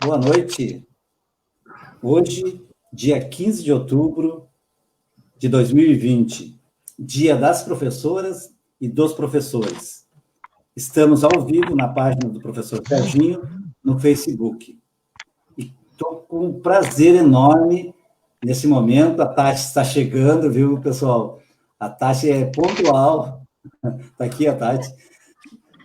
Boa noite. Hoje, dia 15 de outubro de 2020, dia das professoras e dos professores. Estamos ao vivo na página do professor Serginho, no Facebook. E estou com um prazer enorme nesse momento. A Tati está chegando, viu, pessoal? A Tati é pontual. Está aqui a Tati.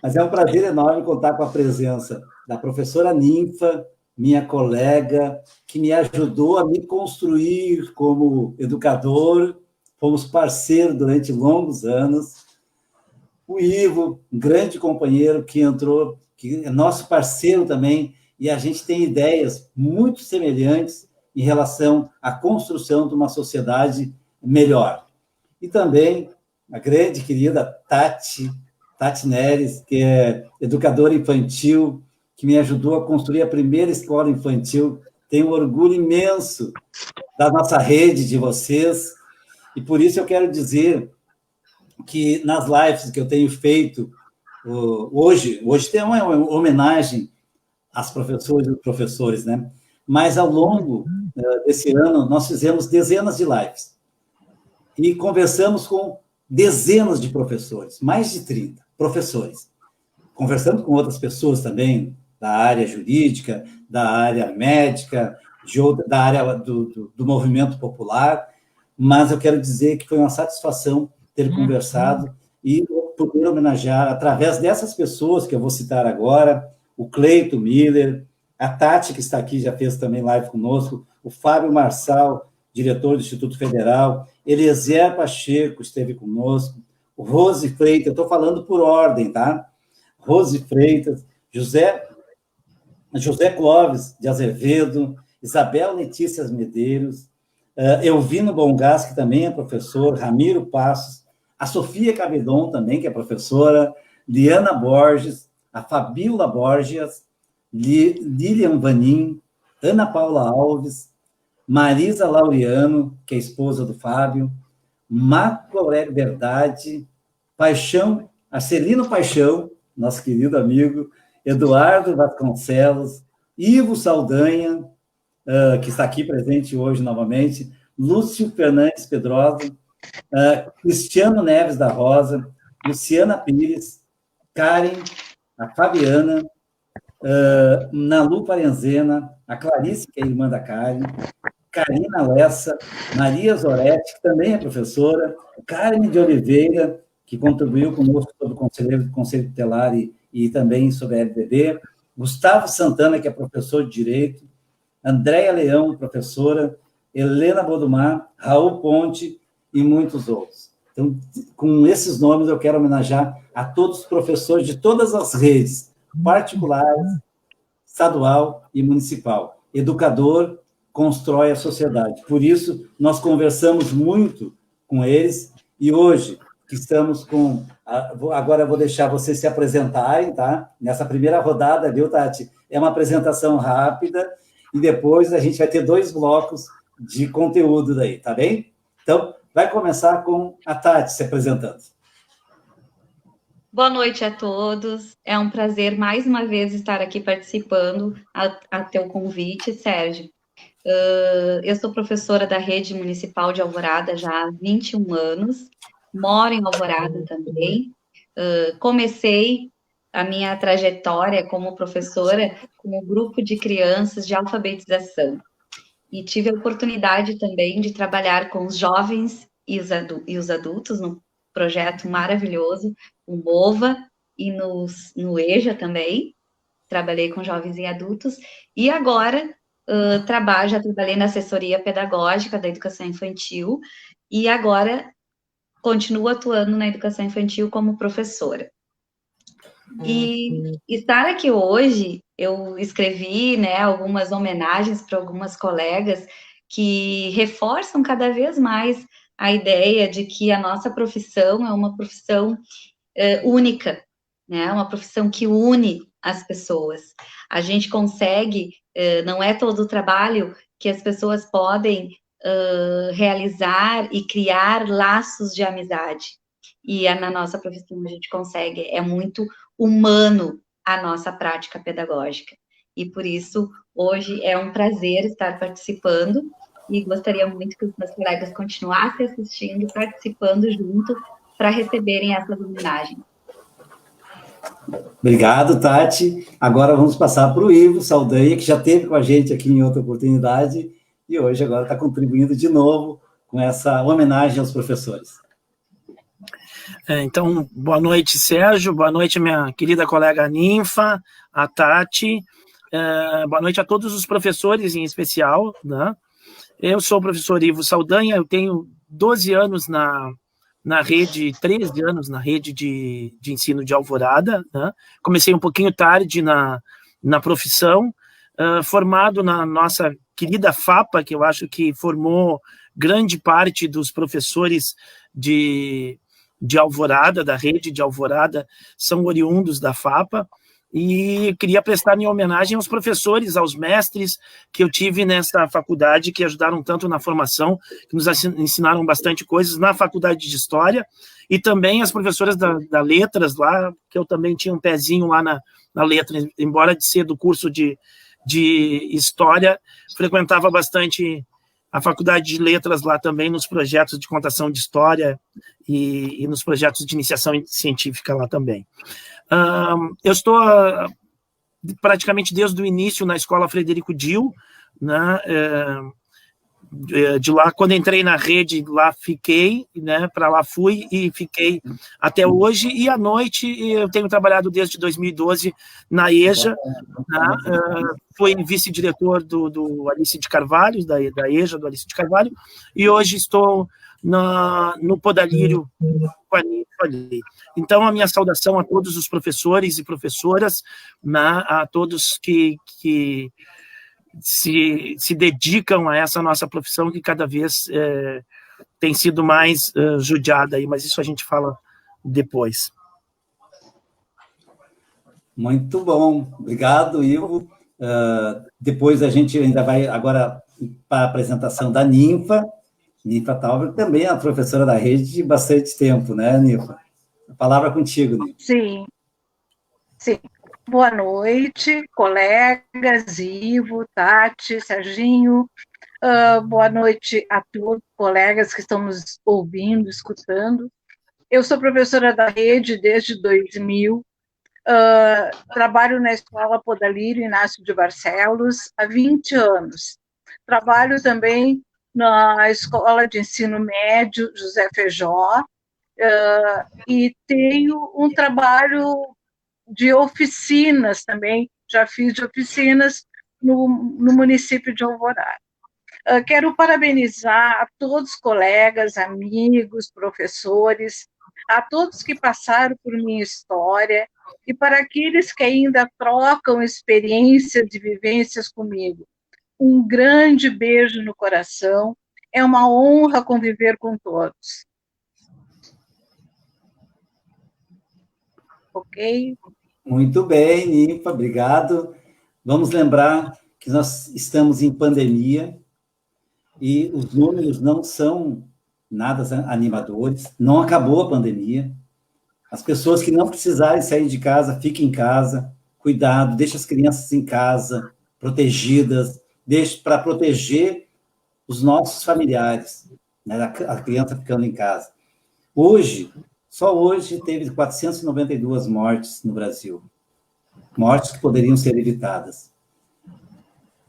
Mas é um prazer enorme contar com a presença da professora Ninfa, minha colega, que me ajudou a me construir como educador. Fomos parceiros durante longos anos. O Ivo, um grande companheiro que entrou, que é nosso parceiro também, e a gente tem ideias muito semelhantes em relação à construção de uma sociedade melhor. E também a grande querida Tati Neres, que é educadora infantil, que me ajudou a construir a primeira escola infantil. Tenho um orgulho imenso da nossa rede, de vocês, e por isso eu quero dizer que nas lives que eu tenho feito hoje tem uma homenagem às professoras e professores, né? Mas ao longo desse ano nós fizemos dezenas de lives e conversamos com dezenas de professores, mais de 30 professores. Conversamos com outras pessoas também da área jurídica, da área médica, da área do movimento popular, mas eu quero dizer que foi uma satisfação ter conversado e poder homenagear, através dessas pessoas que eu vou citar agora, o Cleito Miller, a Tati, que está aqui, já fez também live conosco, o Fábio Marçal, diretor do Instituto Federal, Eliezer Pacheco esteve conosco, o Rose Freitas, eu estou falando por ordem, tá? Rose Freitas, José Clóvis de Azevedo, Isabel Letícia Medeiros, Elvino Bongás, que também é professor, Ramiro Passos, a Sofia Cabedon também, que é professora, Liana Borges, a Fabíola Borges, Lilian Vanin, Ana Paula Alves, Marisa Laureano, que é esposa do Fábio, Marco Aurélio Verdade, Arcelino Paixão, nosso querido amigo, Eduardo Vasconcelos, Ivo Saldanha, que está aqui presente hoje novamente, Lúcio Fernandes Pedrosa, Cristiano Neves da Rosa, Luciana Pires, Karen, a Fabiana, Nalu Parenzena, a Clarice, que é irmã da Karen, Karina Lessa, Maria Zoretti, que também é professora, Carmen de Oliveira, que contribuiu conosco sobre o Conselho Tutelar e também sobre a LDB, Gustavo Santana, que é professor de Direito, Andréia Leão, professora, Helena Bodumar, Raul Ponte e muitos outros. Então, com esses nomes, eu quero homenagear a todos os professores de todas as redes, particulares, estadual e municipal. Educador constrói a sociedade. Por isso, nós conversamos muito com eles e hoje, que estamos com... Agora eu vou deixar vocês se apresentarem, tá? Nessa primeira rodada, viu, Tati? É uma apresentação rápida e depois a gente vai ter 2 blocos de conteúdo daí, tá bem? Então, vai começar com a Tati se apresentando. Boa noite a todos. É um prazer, mais uma vez, estar aqui participando a teu convite, Sérgio. Eu sou professora da Rede Municipal de Alvorada já há 21 anos, moro em Alvorada também. Comecei a minha trajetória como professora com um grupo de crianças de alfabetização e tive a oportunidade também de trabalhar com os jovens e os adultos num projeto maravilhoso, o MOVA e no EJA também. Trabalhei com jovens e adultos e agora já trabalhei na assessoria pedagógica da educação infantil e agora continuo atuando na educação infantil como professora. E estar aqui hoje, eu escrevi, né, algumas homenagens para algumas colegas que reforçam cada vez mais a ideia de que a nossa profissão é uma profissão única, né, uma profissão que une as pessoas. A gente consegue, não é todo o trabalho que as pessoas podem realizar e criar laços de amizade. E na nossa profissão a gente consegue, é muito humano a nossa prática pedagógica. e por isso hoje é um prazer estar participando e gostaria muito que os meus colegas continuassem assistindo, participando junto, para receberem essas homenagens. Obrigado, Tati. Agora vamos passar para o Ivo Saldanha, que já esteve com a gente aqui em outra oportunidade e hoje agora está contribuindo de novo com essa homenagem aos professores. Então, boa noite, Sérgio, boa noite, minha querida colega Ninfa, a Tati, boa noite a todos os professores em especial, né? Eu sou o professor Ivo Saldanha, eu tenho 12 anos na rede, 13 anos na rede de ensino de Alvorada, né? Comecei um pouquinho tarde na profissão, formado na nossa querida FAPA, que eu acho que formou grande parte dos professores de Alvorada, da rede de Alvorada, são oriundos da FAPA, e queria prestar minha homenagem aos professores, aos mestres que eu tive nessa faculdade, que ajudaram tanto na formação, que nos ensinaram bastante coisas na faculdade de História, e também as professoras da Letras lá, que eu também tinha um pezinho lá na Letras, embora de ser do curso de História, frequentava bastante a faculdade de Letras lá também, nos projetos de contação de história e nos projetos de iniciação científica lá também. Eu estou praticamente desde o início na Escola Frederico Dil, né, de lá, quando entrei na rede, lá fiquei, né, para lá fui e fiquei até hoje, e à noite eu tenho trabalhado desde 2012 na EJA, né, fui vice-diretor do Alice de Carvalho, da EJA, do Alice de Carvalho, e hoje estou no Podalírio com a Ninfa ali. Então, a minha saudação a todos os professores e professoras, né, a todos que se dedicam a essa nossa profissão, que cada vez tem sido mais judiada, aí, mas isso a gente fala depois. Muito bom, obrigado, Ivo. Depois a gente ainda vai agora para a apresentação da Ninfa Tauber, também é a professora da rede de bastante tempo, né, Ninfa? A palavra é contigo, Ninfa. Sim. Boa noite, colegas, Ivo, Tati, Serginho. Boa noite a todos, colegas que estão nos ouvindo, escutando. Eu sou professora da rede desde 2000. Trabalho na Escola Podalírio Inácio de Barcelos há 20 anos. Trabalho também na Escola de Ensino Médio José Feijó, e tenho um trabalho de oficinas também, já fiz de oficinas no município de Alvorada. Quero parabenizar a todos os colegas, amigos, professores, a todos que passaram por minha história, e para aqueles que ainda trocam experiências e vivências comigo. Um grande beijo no coração, é uma honra conviver com todos. Ok? Muito bem, Ninfa, obrigado. Vamos lembrar que nós estamos em pandemia e os números não são nada animadores, não acabou a pandemia. As pessoas que não precisarem sair de casa, fiquem em casa, cuidado, deixe as crianças em casa, protegidas, deixe para proteger os nossos familiares, né, a criança ficando em casa. Só hoje teve 492 mortes no Brasil, mortes que poderiam ser evitadas.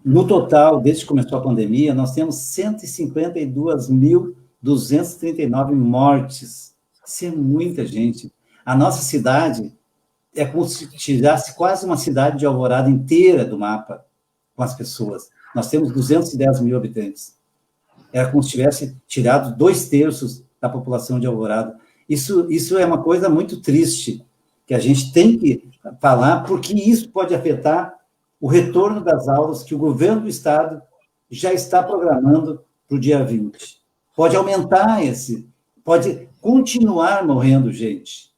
No total, desde que começou a pandemia, nós temos 152.239 mortes. Isso é muita gente. A nossa cidade é como se tirasse quase uma cidade de Alvorada inteira do mapa com as pessoas. Nós temos 210 mil habitantes. Era como se tivesse tirado 2/3 da população de Alvorada. Isso é uma coisa muito triste, que a gente tem que falar, porque isso pode afetar o retorno das aulas que o governo do Estado já está programando para o dia 20. Pode aumentar pode continuar morrendo gente.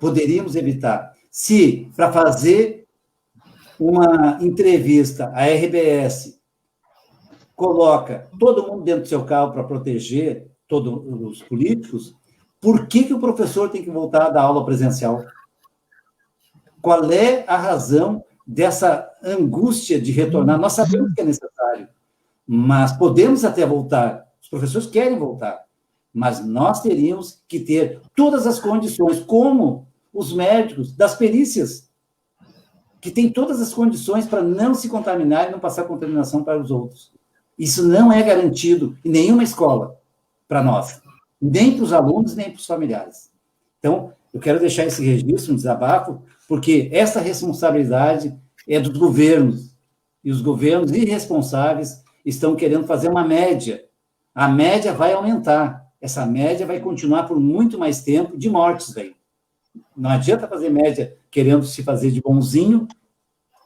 Poderíamos evitar. Se, para fazer uma entrevista, a RBS coloca todo mundo dentro do seu carro para proteger todos os políticos, por que o professor tem que voltar a dar aula presencial? Qual é a razão dessa angústia de retornar. Nós sabemos que é necessário, mas podemos até voltar. Os professores querem voltar, mas nós teríamos que ter todas as condições, como os médicos das perícias, que têm todas as condições para não se contaminar e não passar contaminação para os outros. Isso não é garantido em nenhuma escola para nós, nem para os alunos, nem para os familiares. Então, eu quero deixar esse registro, um desabafo, porque essa responsabilidade é dos governos, e os governos irresponsáveis estão querendo fazer uma média. A média vai aumentar, essa média vai continuar por muito mais tempo de mortes, velho. Não adianta fazer média querendo se fazer de bonzinho,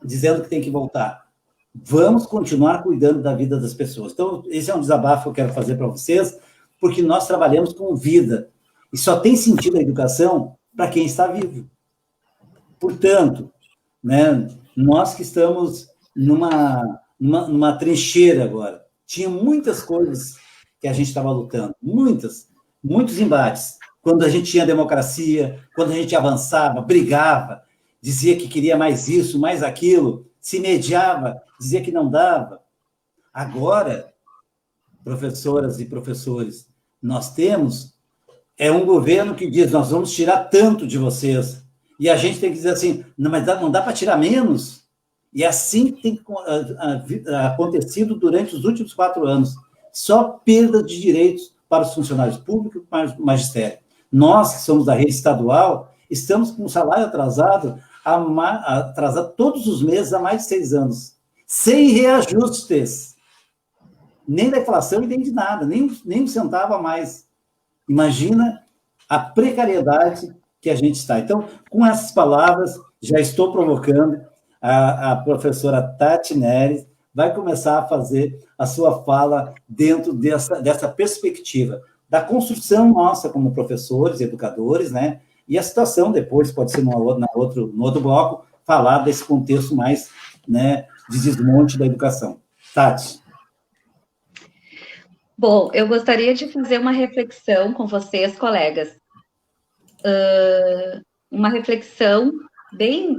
dizendo que tem que voltar. Vamos continuar cuidando da vida das pessoas. Então, esse é um desabafo que eu quero fazer para vocês, porque nós trabalhamos com vida, e só tem sentido a educação para quem está vivo. Portanto, né, nós que estamos numa trincheira agora, tinha muitas coisas que a gente estava lutando, muitos embates. Quando a gente tinha democracia, quando a gente avançava, brigava, dizia que queria mais isso, mais aquilo, se mediava, dizia que não dava. Agora, professoras e professores, nós temos um governo que diz, nós vamos tirar tanto de vocês, e a gente tem que dizer assim, não, mas não dá para tirar menos. E assim tem acontecido durante os últimos 4 anos. Só perda de direitos para os funcionários públicos e para o magistério. Nós, que somos da rede estadual, estamos com um salário atrasado todos os meses há mais de 6 anos, sem reajustes, nem da inflação e nem de nada, nem um centavo a mais. Imagina a precariedade que a gente está. Então, com essas palavras, já estou provocando a professora Tati Neres, vai começar a fazer a sua fala dentro dessa perspectiva da construção nossa como professores, educadores, né? E a situação depois, pode ser no outro bloco, falar desse contexto mais, né, de desmonte da educação. Tati. Bom, eu gostaria de fazer uma reflexão com vocês, colegas. Uma reflexão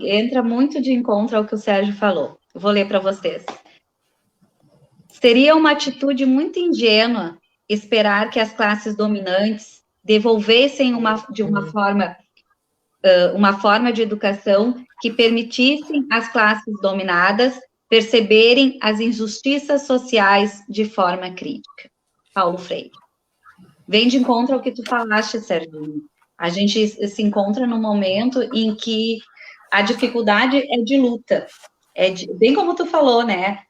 entra muito de encontro ao que o Sérgio falou. Eu vou ler para vocês. Seria uma atitude muito ingênua esperar que as classes dominantes devolvessem uma forma de educação que permitissem às classes dominadas perceberem as injustiças sociais de forma crítica. Paulo Freire. Vem de encontro ao que tu falaste, Sérgio. A gente se encontra num momento em que a dificuldade é de luta. Bem como tu falou, né?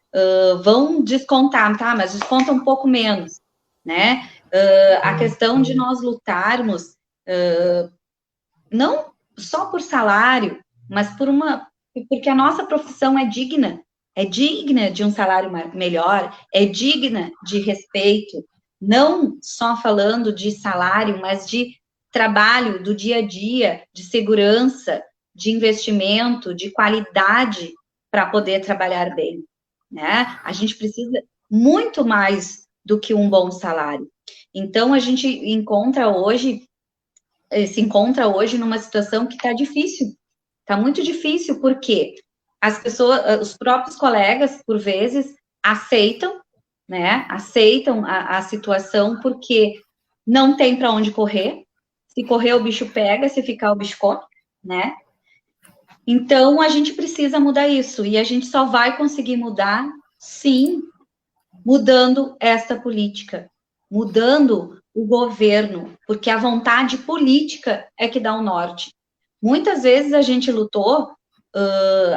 Vão descontar, tá? Mas desconta um pouco menos, né? A questão de nós lutarmos, não só por salário, mas porque a nossa profissão é digna de um salário melhor, é digna de respeito, não só falando de salário, mas de trabalho do dia a dia, de segurança, de investimento, de qualidade para poder trabalhar bem, né? A gente precisa muito mais do que um bom salário. Então, a gente se encontra hoje numa situação que está difícil, está muito difícil, porque as pessoas, os próprios colegas, por vezes, aceitam a situação, porque não tem para onde correr. Se correr, o bicho pega, se ficar, o bicho come, né? Então, a gente precisa mudar isso, e a gente só vai conseguir mudar, sim, mudando esta política, mudando o governo, porque a vontade política é que dá o norte. Muitas vezes a gente lutou,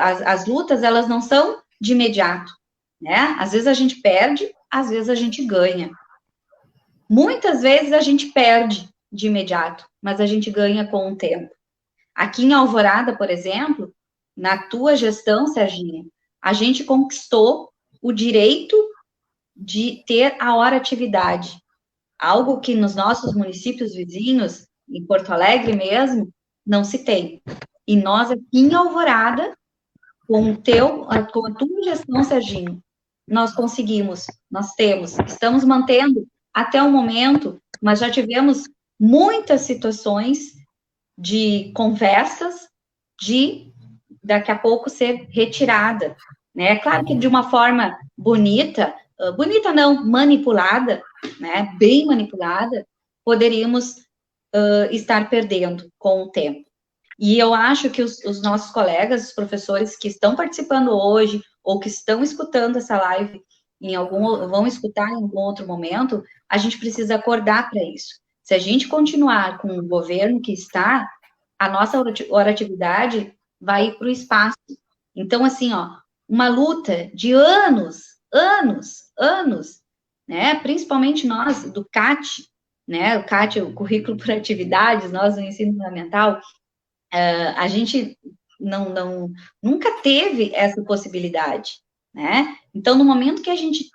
as lutas, elas não são de imediato, né? Às vezes a gente perde, às vezes a gente ganha. Muitas vezes a gente perde de imediato, mas a gente ganha com o tempo. Aqui em Alvorada, por exemplo, na tua gestão, Serginho, a gente conquistou o direito de ter a hora atividade, algo que nos nossos municípios vizinhos, em Porto Alegre mesmo, não se tem. E nós aqui em Alvorada, com a tua gestão, Serginho, nós conseguimos, nós temos, estamos mantendo até o momento, mas já tivemos muitas situações de conversas, de daqui a pouco ser retirada, né? Claro que de uma forma bonita, bonita não, manipulada, né? Bem manipulada, poderíamos estar perdendo com o tempo. E eu acho que os nossos colegas, os professores que estão participando hoje, ou que estão escutando essa live, vão escutar em algum outro momento, a gente precisa acordar para isso. Se a gente continuar com o governo que está, a nossa oratividade vai ir para o espaço. Então, assim, ó, uma luta de anos, né? Principalmente nós, do CAT, né? O CAT, o Currículo por Atividades, nós no ensino fundamental, a gente nunca teve essa possibilidade, né? Então, no momento que a gente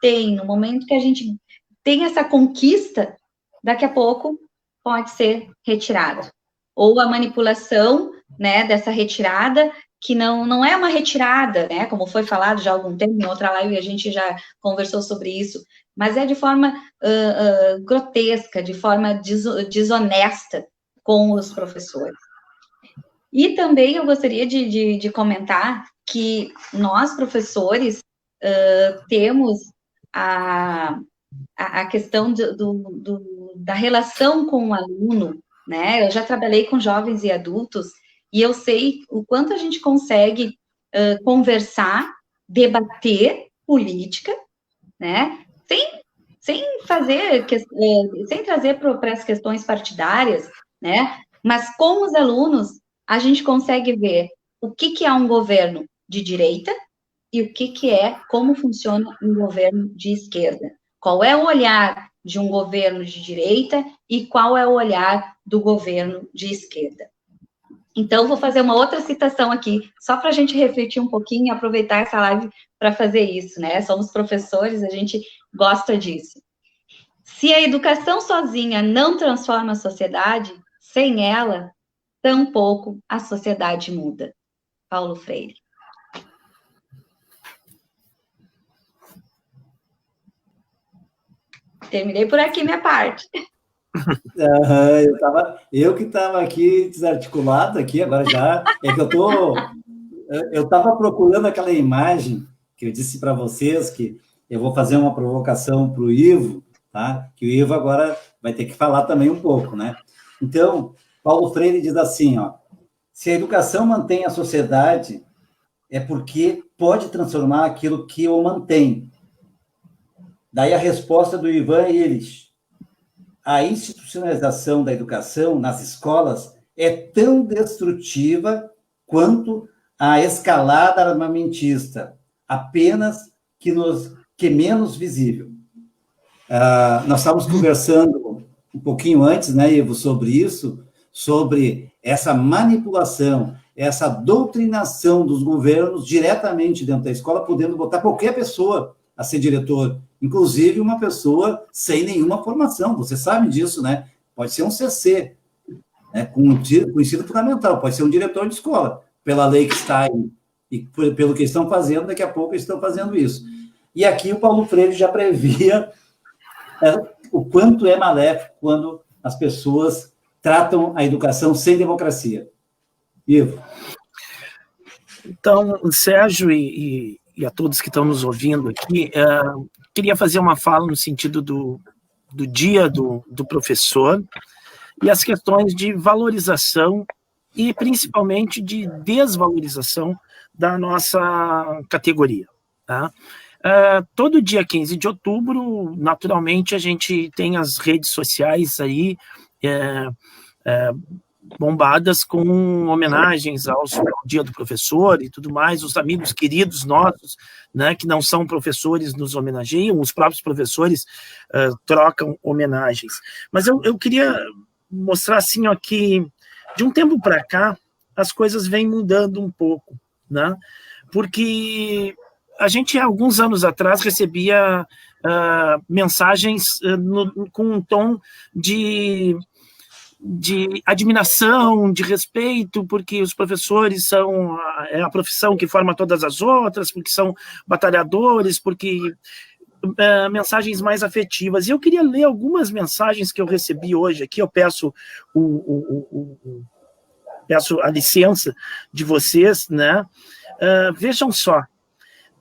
tem essa conquista, daqui a pouco pode ser retirado. Ou a manipulação, né, dessa retirada, que não é uma retirada, né, como foi falado já há algum tempo, em outra live a gente já conversou sobre isso, mas é de forma grotesca, de forma desonesta com os professores. E também eu gostaria de comentar que nós, professores, temos a questão da relação com o aluno, né? Eu já trabalhei com jovens e adultos, e eu sei o quanto a gente consegue conversar, debater política, né? Sem trazer para as questões partidárias, né? Mas com os alunos, a gente consegue ver o que é um governo de direita e o que é, como funciona um governo de esquerda. Qual é o olhar de um governo de direita e qual é o olhar do governo de esquerda. Então, vou fazer uma outra citação aqui, só para a gente refletir um pouquinho e aproveitar essa live para fazer isso, né? Somos professores, a gente gosta disso. Se a educação sozinha não transforma a sociedade, sem ela, tampouco a sociedade muda. Paulo Freire. Terminei por aqui minha parte. Eu que estava aqui desarticulado aqui, agora já é que eu estava procurando aquela imagem que eu disse para vocês que eu vou fazer uma provocação para o Ivo, tá? Que o Ivo agora vai ter que falar também um pouco, né? Então, Paulo Freire diz assim, ó, se a educação mantém a sociedade, é porque pode transformar aquilo que o mantém. Daí a resposta do Ivan Illich. A institucionalização da educação nas escolas é tão destrutiva quanto a escalada armamentista, apenas que menos visível. Nós estávamos conversando um pouquinho antes, né, Ivo, sobre isso, sobre essa manipulação, essa doutrinação dos governos diretamente dentro da escola, podendo botar qualquer pessoa a ser diretor, inclusive uma pessoa sem nenhuma formação, você sabe disso, né? Pode ser um CC, né, com ensino fundamental, pode ser um diretor de escola, pela lei que está aí, e pelo que estão fazendo, daqui a pouco eles estão fazendo isso. E aqui o Paulo Freire já previa o quanto é maléfico quando as pessoas tratam a educação sem democracia. Ivo. Então, Sérgio e a todos que estão nos ouvindo aqui, queria fazer uma fala no sentido do dia do professor e as questões de valorização e principalmente de desvalorização da nossa categoria. Tá? Todo dia 15 de outubro, naturalmente, a gente tem as redes sociais aí bombadas com homenagens ao Dia do Professor e tudo mais, os amigos queridos nossos, né, que não são professores, nos homenageiam, os próprios professores trocam homenagens. Mas eu queria mostrar assim, ó, que de um tempo para cá as coisas vêm mudando um pouco, né, porque a gente, alguns anos atrás, recebia mensagens com um tom de admiração, de respeito, porque os professores são a profissão que forma todas as outras, porque são batalhadores, porque mensagens mais afetivas. E eu queria ler algumas mensagens que eu recebi hoje aqui. Eu peço o peço a licença de vocês, né? Vejam só,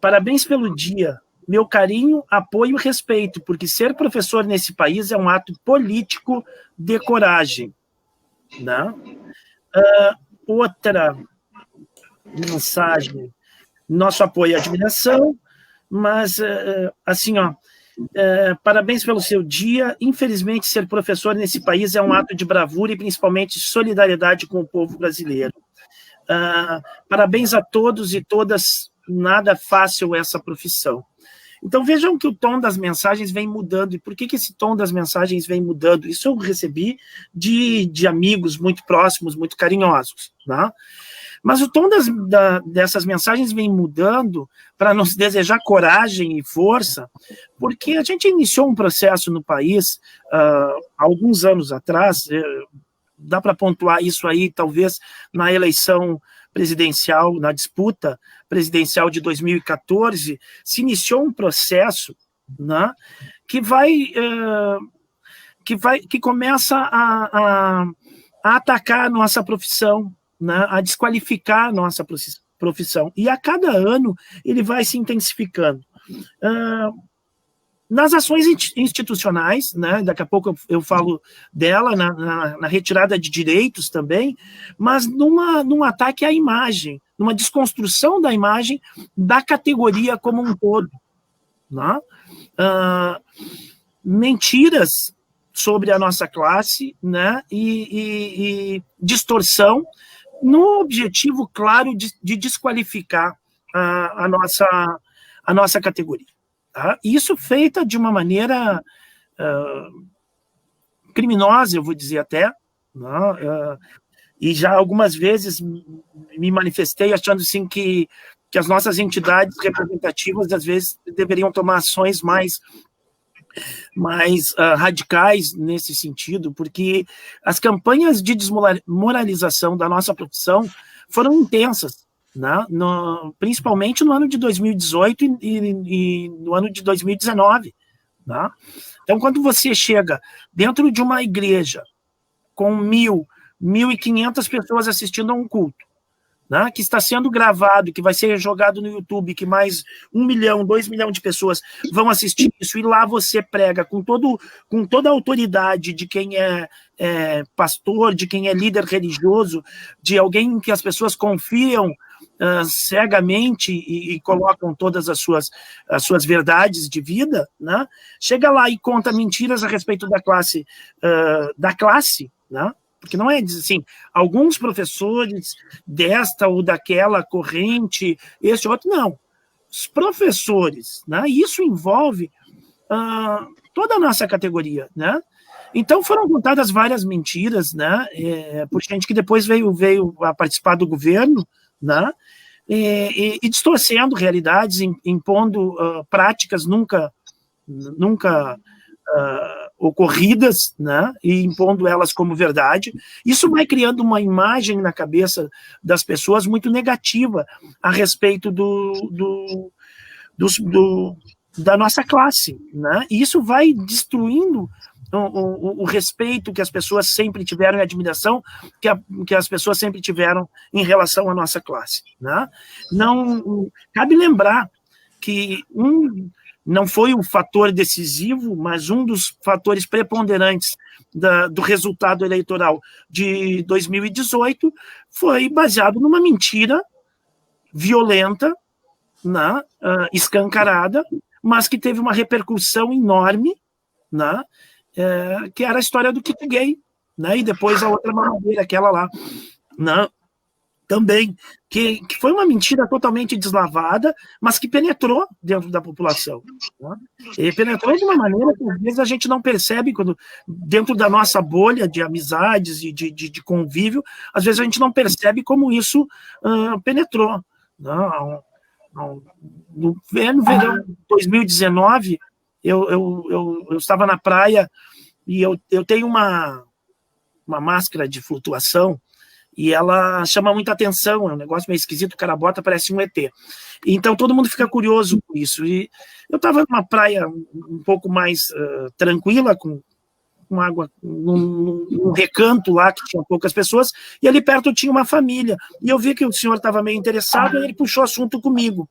parabéns pelo dia, meu carinho, apoio e respeito, porque ser professor nesse país é um ato político de coragem, né? Outra mensagem, nosso apoio e admiração, mas, assim, ó, parabéns pelo seu dia. Infelizmente, ser professor nesse país é um ato de bravura e principalmente solidariedade com o povo brasileiro. Parabéns a todos e todas, nada fácil essa profissão. Então, vejam que o tom das mensagens vem mudando. E por que esse tom das mensagens vem mudando? Isso eu recebi de amigos muito próximos, muito carinhosos, né? Mas o tom dessas mensagens vem mudando para nos desejar coragem e força, porque a gente iniciou um processo no país, há alguns anos atrás, dá para pontuar isso aí, talvez, na eleição presidencial, na disputa presidencial de 2014, se iniciou um processo, né, que começa a atacar a nossa profissão, né, a desqualificar a nossa profissão. E a cada ano ele vai se intensificando. Nas ações institucionais, né, daqui a pouco eu falo dela, na retirada de direitos também, mas num ataque à imagem, numa desconstrução da imagem da categoria como um todo, né? Mentiras sobre a nossa classe, né, e distorção, no objetivo claro de desqualificar a nossa categoria. Tá? Isso feita de uma maneira criminosa, eu vou dizer até, né? E já algumas vezes me manifestei achando assim, que as nossas entidades representativas, às vezes, deveriam tomar ações mais radicais nesse sentido, porque as campanhas de desmoralização da nossa profissão foram intensas, né? Principalmente no ano de 2018 e no ano de 2019. Né? Então, quando você chega dentro de uma igreja com 1.500 pessoas assistindo a um culto, né, que está sendo gravado, que vai ser jogado no YouTube, que mais 1 milhão, 2 milhões de pessoas vão assistir isso, e lá você prega com toda a autoridade de quem é pastor, de quem é líder religioso, de alguém que as pessoas confiam cegamente e colocam todas as suas verdades de vida, né? Chega lá e conta mentiras a respeito da classe, né? Porque não é assim, alguns professores desta ou daquela corrente, este outro, não. Os professores, né? Isso envolve toda a nossa categoria, né? Então foram contadas várias mentiras, né? Por gente que depois veio a participar do governo, né? E distorcendo realidades, impondo práticas nunca ocorridas, né, e impondo elas como verdade. Isso vai criando uma imagem na cabeça das pessoas muito negativa a respeito da nossa classe, né? E isso vai destruindo o respeito que as pessoas sempre tiveram e a admiração que as pessoas sempre tiveram em relação à nossa classe, né? Não cabe lembrar que não foi o fator decisivo, mas um dos fatores preponderantes do resultado eleitoral de 2018 foi baseado numa mentira violenta, né, escancarada, mas que teve uma repercussão enorme, né, que era a história do kit gay, né, e depois a outra mamadeira, aquela lá, né, também, que foi uma mentira totalmente deslavada, mas que penetrou dentro da população. Né? E penetrou de uma maneira que às vezes a gente não percebe, quando dentro da nossa bolha de amizades e de convívio, às vezes a gente não percebe como isso penetrou. No verão de 2019, eu estava na praia e eu tenho uma máscara de flutuação, e ela chama muita atenção, é um negócio meio esquisito, o cara bota, parece um ET. Então todo mundo fica curioso com isso. E eu estava numa praia um pouco mais tranquila, com com água num recanto lá, que tinha poucas pessoas, e ali perto tinha uma família. E eu vi que o senhor estava meio interessado, e ele puxou assunto comigo.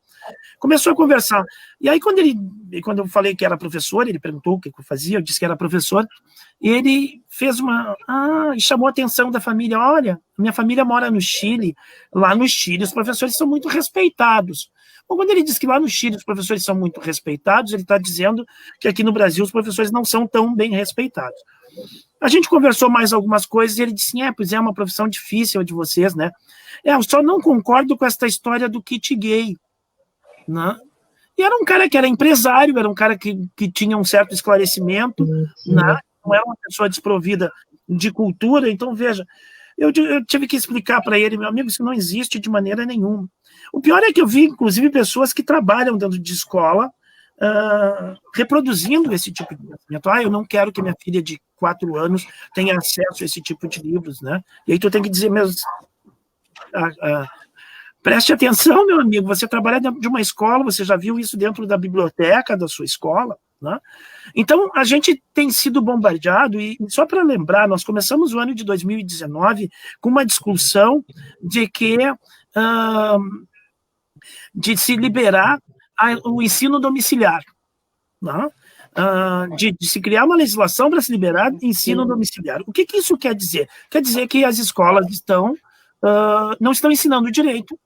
Começou a conversar. E aí, quando eu falei que era professor, ele perguntou o que eu fazia, eu disse que era professor, e ele fez e chamou a atenção da família. Olha, minha família mora no Chile. Lá no Chile, os professores são muito respeitados. Bom, quando ele diz que lá no Chile os professores são muito respeitados, ele está dizendo que aqui no Brasil os professores não são tão bem respeitados. A gente conversou mais algumas coisas e ele disse, pois é uma profissão difícil a de vocês, né? Eu só não concordo com essa história do kit gay, né? E era um cara que era empresário, era um cara que tinha um certo esclarecimento, né? Não era uma pessoa desprovida de cultura. Então, veja, eu tive que explicar para ele, meu amigo, isso não existe de maneira nenhuma. O pior é que eu vi, inclusive, pessoas que trabalham dentro de escola reproduzindo esse tipo de pensamento. Eu não quero que minha filha de 4 anos tenha acesso a esse tipo de livros, né? E aí tu tem que dizer mesmo, preste atenção, meu amigo, você trabalha dentro de uma escola, você já viu isso dentro da biblioteca da sua escola, né? Então, a gente tem sido bombardeado, e só para lembrar, nós começamos o ano de 2019 com uma discussão de que de se liberar o ensino domiciliar, né? De se criar uma legislação para se liberar ensino domiciliar. O que isso quer dizer? Quer dizer que as escolas não estão ensinando direito,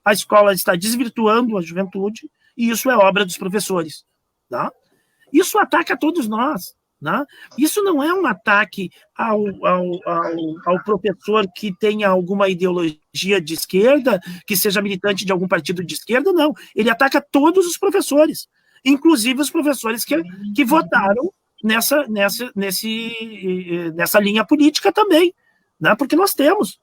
a escola está desvirtuando a juventude, e isso é obra dos professores, tá? Isso ataca todos nós, né? Isso não é um ataque ao professor que tenha alguma ideologia de esquerda, que seja militante de algum partido de esquerda, não. Ele ataca todos os professores, inclusive os professores que votaram nessa linha política também, né? Porque nós temos.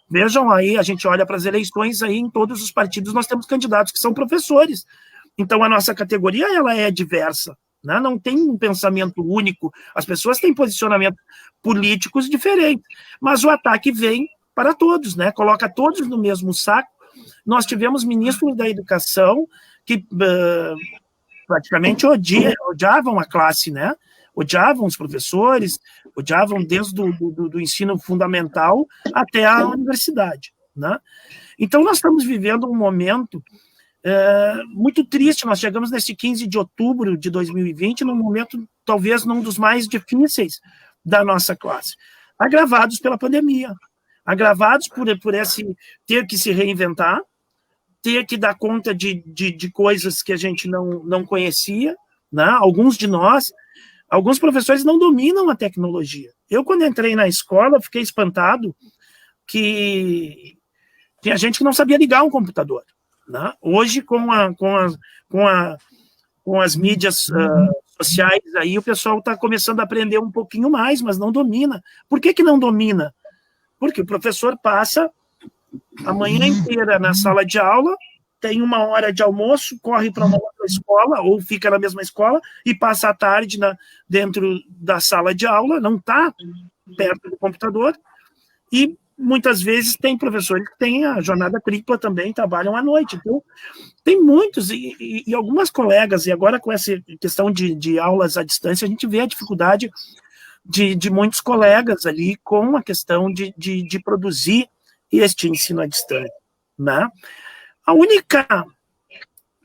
Vejam aí, a gente olha para as eleições, aí em todos os partidos nós temos candidatos que são professores. Então a nossa categoria ela é diversa, né? Não tem um pensamento único, as pessoas têm posicionamentos políticos diferentes, mas o ataque vem para todos, né? Coloca todos no mesmo saco. Nós tivemos ministros da educação que praticamente odiavam a classe, né? Odiavam os professores, odiavam desde do ensino fundamental até a universidade, né? Então, nós estamos vivendo um momento muito triste. Nós chegamos nesse 15 de outubro de 2020, num momento, talvez, num dos mais difíceis da nossa classe, agravados pela pandemia, agravados por esse ter que se reinventar, ter que dar conta de coisas que a gente não conhecia, né? Alguns professores não dominam a tecnologia. Eu, quando entrei na escola, fiquei espantado que tinha gente que não sabia ligar um computador, né? Hoje, com as mídias sociais, aí o pessoal está começando a aprender um pouquinho mais, mas não domina. Por que não domina? Porque o professor passa a manhã inteira na sala de aula, tem 1 hora de almoço, corre para uma outra escola, ou fica na mesma escola, e passa a tarde dentro da sala de aula, não está perto do computador, e muitas vezes tem professores que têm a jornada tripla também, trabalham à noite. Então, tem muitos, e algumas colegas, e agora com essa questão de aulas à distância, a gente vê a dificuldade de muitos colegas ali com a questão de produzir este ensino à distância, né? A única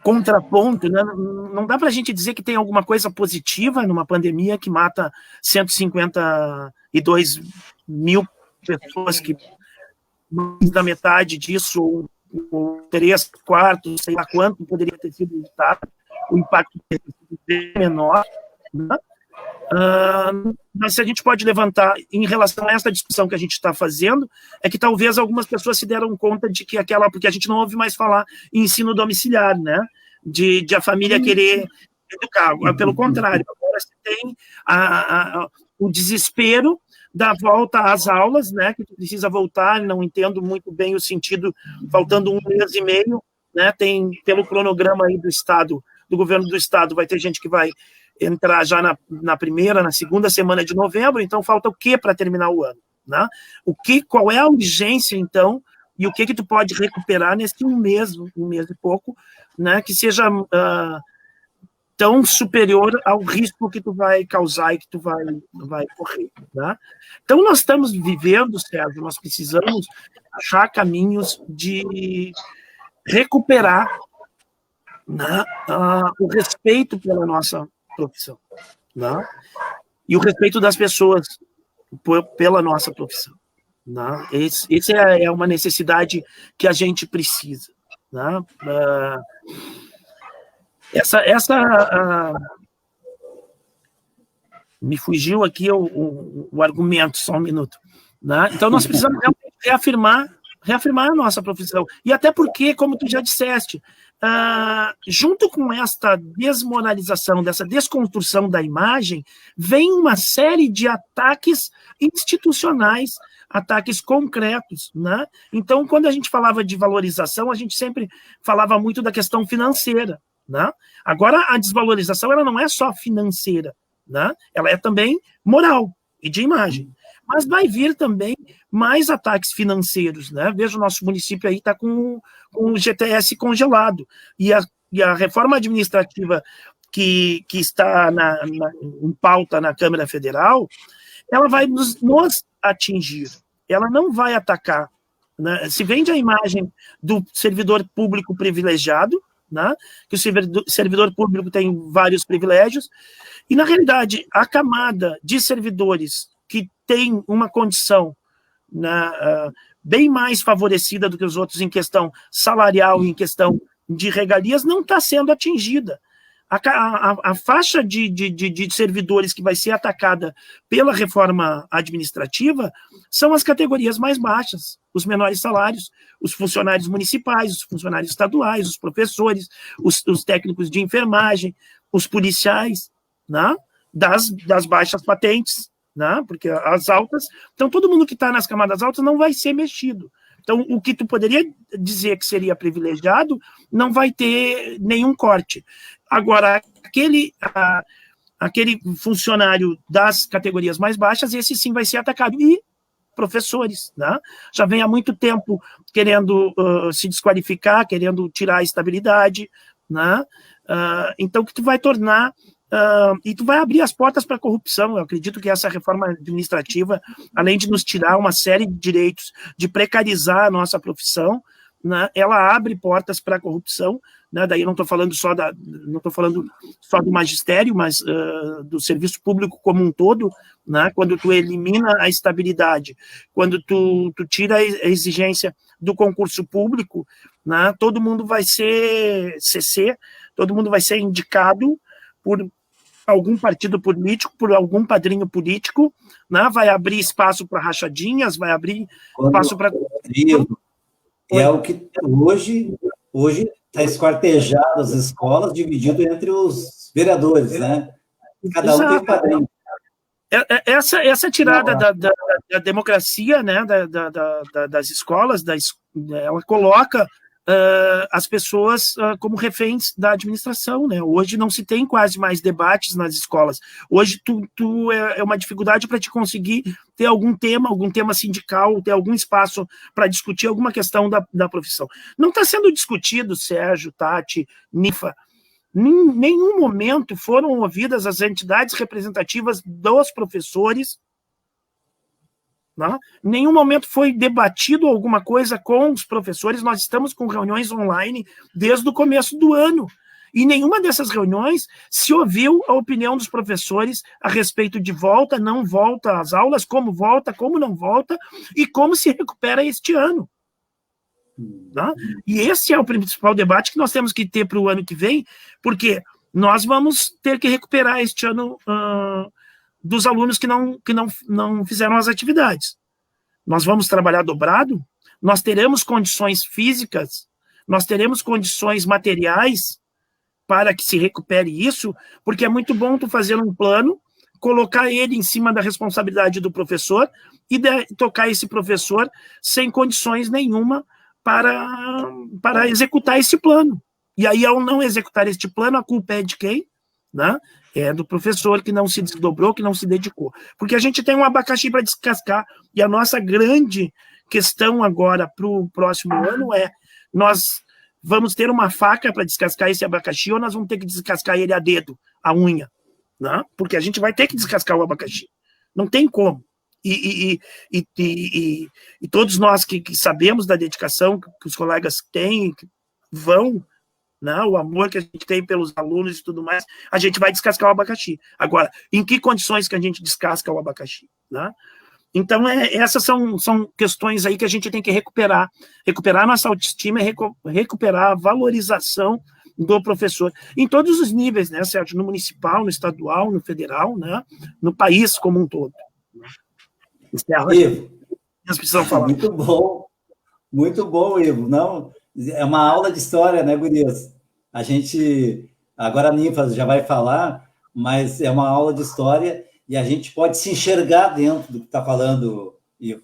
contraponto, né, não dá para a gente dizer que tem alguma coisa positiva numa pandemia que mata 152 mil pessoas, que mais da metade disso, ou 3/4, sei lá quanto, poderia ter sido evitado, o impacto teria sido bem menor, né? Mas se a gente pode levantar em relação a essa discussão que a gente está fazendo, é que talvez algumas pessoas se deram conta de que porque a gente não ouve mais falar em ensino domiciliar, né? De a família querer educar. Pelo contrário, agora se tem o desespero da volta às aulas, né? Que precisa voltar, não entendo muito bem o sentido, faltando 1 mês e meio, né? Tem, pelo cronograma aí do Estado, do governo do Estado, vai ter gente que vai entrar já na primeira, na segunda semana de novembro, então falta o que para terminar o ano, né? Qual é a urgência, então, e o que tu pode recuperar nesse 1 mês e pouco, né, que seja tão superior ao risco que tu vai causar e que tu vai correr, né? Então, nós estamos vivendo, Sérgio, nós precisamos achar caminhos de recuperar, né, o respeito pela nossa profissão, né? E o respeito das pessoas pela nossa profissão, né? Esse é uma necessidade que a gente precisa, né? Me fugiu aqui o argumento, só um minuto, né? Então, nós precisamos reafirmar a nossa profissão. E até porque, como tu já disseste, junto com esta desmoralização, dessa desconstrução da imagem, vem uma série de ataques institucionais, ataques concretos, né? Então, quando a gente falava de valorização, a gente sempre falava muito da questão financeira, né? Agora, a desvalorização ela não é só financeira, né? Ela é também moral e de imagem. Mas vai vir também mais ataques financeiros, né? Veja, o nosso município aí está com o GTS congelado. E a reforma administrativa que está em pauta na Câmara Federal, ela vai nos atingir. Ela não vai atacar, né? Se vende a imagem do servidor público privilegiado, né? Que o servidor público tem vários privilégios, e, na realidade, a camada de servidores que tem uma condição, né, bem mais favorecida do que os outros em questão salarial e em questão de regalias não está sendo atingida. A faixa de servidores que vai ser atacada pela reforma administrativa são as categorias mais baixas, os menores salários, os funcionários municipais, os funcionários estaduais, os professores, os técnicos de enfermagem, os policiais, né, das baixas patentes, né, porque as altas, então todo mundo que está nas camadas altas não vai ser mexido. Então, o que tu poderia dizer que seria privilegiado não vai ter nenhum corte. Agora, aquele funcionário das categorias mais baixas, esse sim vai ser atacado. E professores, né? Já vem há muito tempo querendo se desqualificar, querendo tirar a estabilidade, né? Então, que tu vai tornar... e tu vai abrir as portas para a corrupção. Eu acredito que essa reforma administrativa, além de nos tirar uma série de direitos, de precarizar a nossa profissão, né, ela abre portas para a corrupção, né, daí eu não estou falando só do magistério, mas do serviço público como um todo, né, quando tu elimina a estabilidade, quando tu tira a exigência do concurso público, né, todo mundo vai ser CC, todo mundo vai ser indicado por algum partido político, por algum padrinho político, né? Vai abrir espaço para rachadinhas, vai abrir espaço para... É o que hoje está esquartejado as escolas, dividido entre os vereadores, né? Cada um tem um padrinho. Essa tirada da democracia, né? Das escolas, ela coloca as pessoas como reféns da administração, né? Hoje não se tem quase mais debates nas escolas. Hoje é uma dificuldade para te conseguir ter algum tema sindical, ter algum espaço para discutir alguma questão da profissão. Não está sendo discutido, Sérgio, Tati, Nifa. Em nenhum momento foram ouvidas as entidades representativas dos professores. Não? Em nenhum momento foi debatido alguma coisa com os professores. Nós estamos com reuniões online desde o começo do ano. E em nenhuma dessas reuniões se ouviu a opinião dos professores a respeito de volta, não volta às aulas, como volta, como não volta e como se recupera este ano. Não? E esse é o principal debate que nós temos que ter para o ano que vem, porque nós vamos ter que recuperar este ano dos alunos que não fizeram as atividades. Nós vamos trabalhar dobrado, nós teremos condições físicas, nós teremos condições materiais para que se recupere isso, porque é muito bom tu fazer um plano, colocar ele em cima da responsabilidade do professor e tocar esse professor sem condições nenhuma para executar esse plano. E aí, ao não executar este plano, a culpa é de quem? Né? É do professor que não se desdobrou, que não se dedicou. Porque a gente tem um abacaxi para descascar, e a nossa grande questão agora para o próximo ano é nós vamos ter uma faca para descascar esse abacaxi ou nós vamos ter que descascar ele a dedo, a unha, né? Porque a gente vai ter que descascar o abacaxi. Não tem como. E todos nós que sabemos da dedicação que os colegas têm, que vão, né, o amor que a gente tem pelos alunos e tudo mais, a gente vai descascar o abacaxi. Agora, em que condições que a gente descasca o abacaxi, né? Então, essas são questões aí que a gente tem que recuperar nossa autoestima e recuperar a valorização do professor, em todos os níveis, né, Sérgio? No municipal, no estadual, no federal, né, no país como um todo. Ivo, nós precisamos falar. Muito bom, Ivo. Não, é uma aula de história, né, gurias? A gente, agora a Ninfa já vai falar, mas é uma aula de história e a gente pode se enxergar dentro do que está falando, Ivo.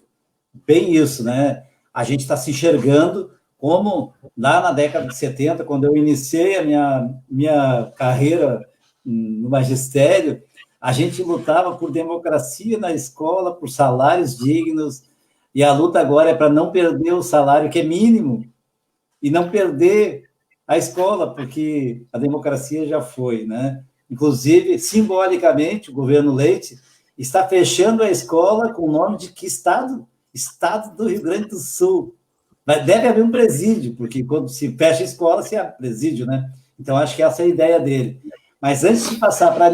Bem isso, né? A gente está se enxergando como lá na década de 70, quando eu iniciei a minha carreira no magistério, a gente lutava por democracia na escola, por salários dignos, e a luta agora é para não perder o salário, que é mínimo, e não perder a escola, porque a democracia já foi, né? Inclusive, simbolicamente, o governo Leite está fechando a escola com o nome de que estado? Estado do Rio Grande do Sul. Deve haver um presídio, porque quando se fecha a escola, se abre presídio, né? Então, acho que essa é a ideia dele. Mas antes de passar para a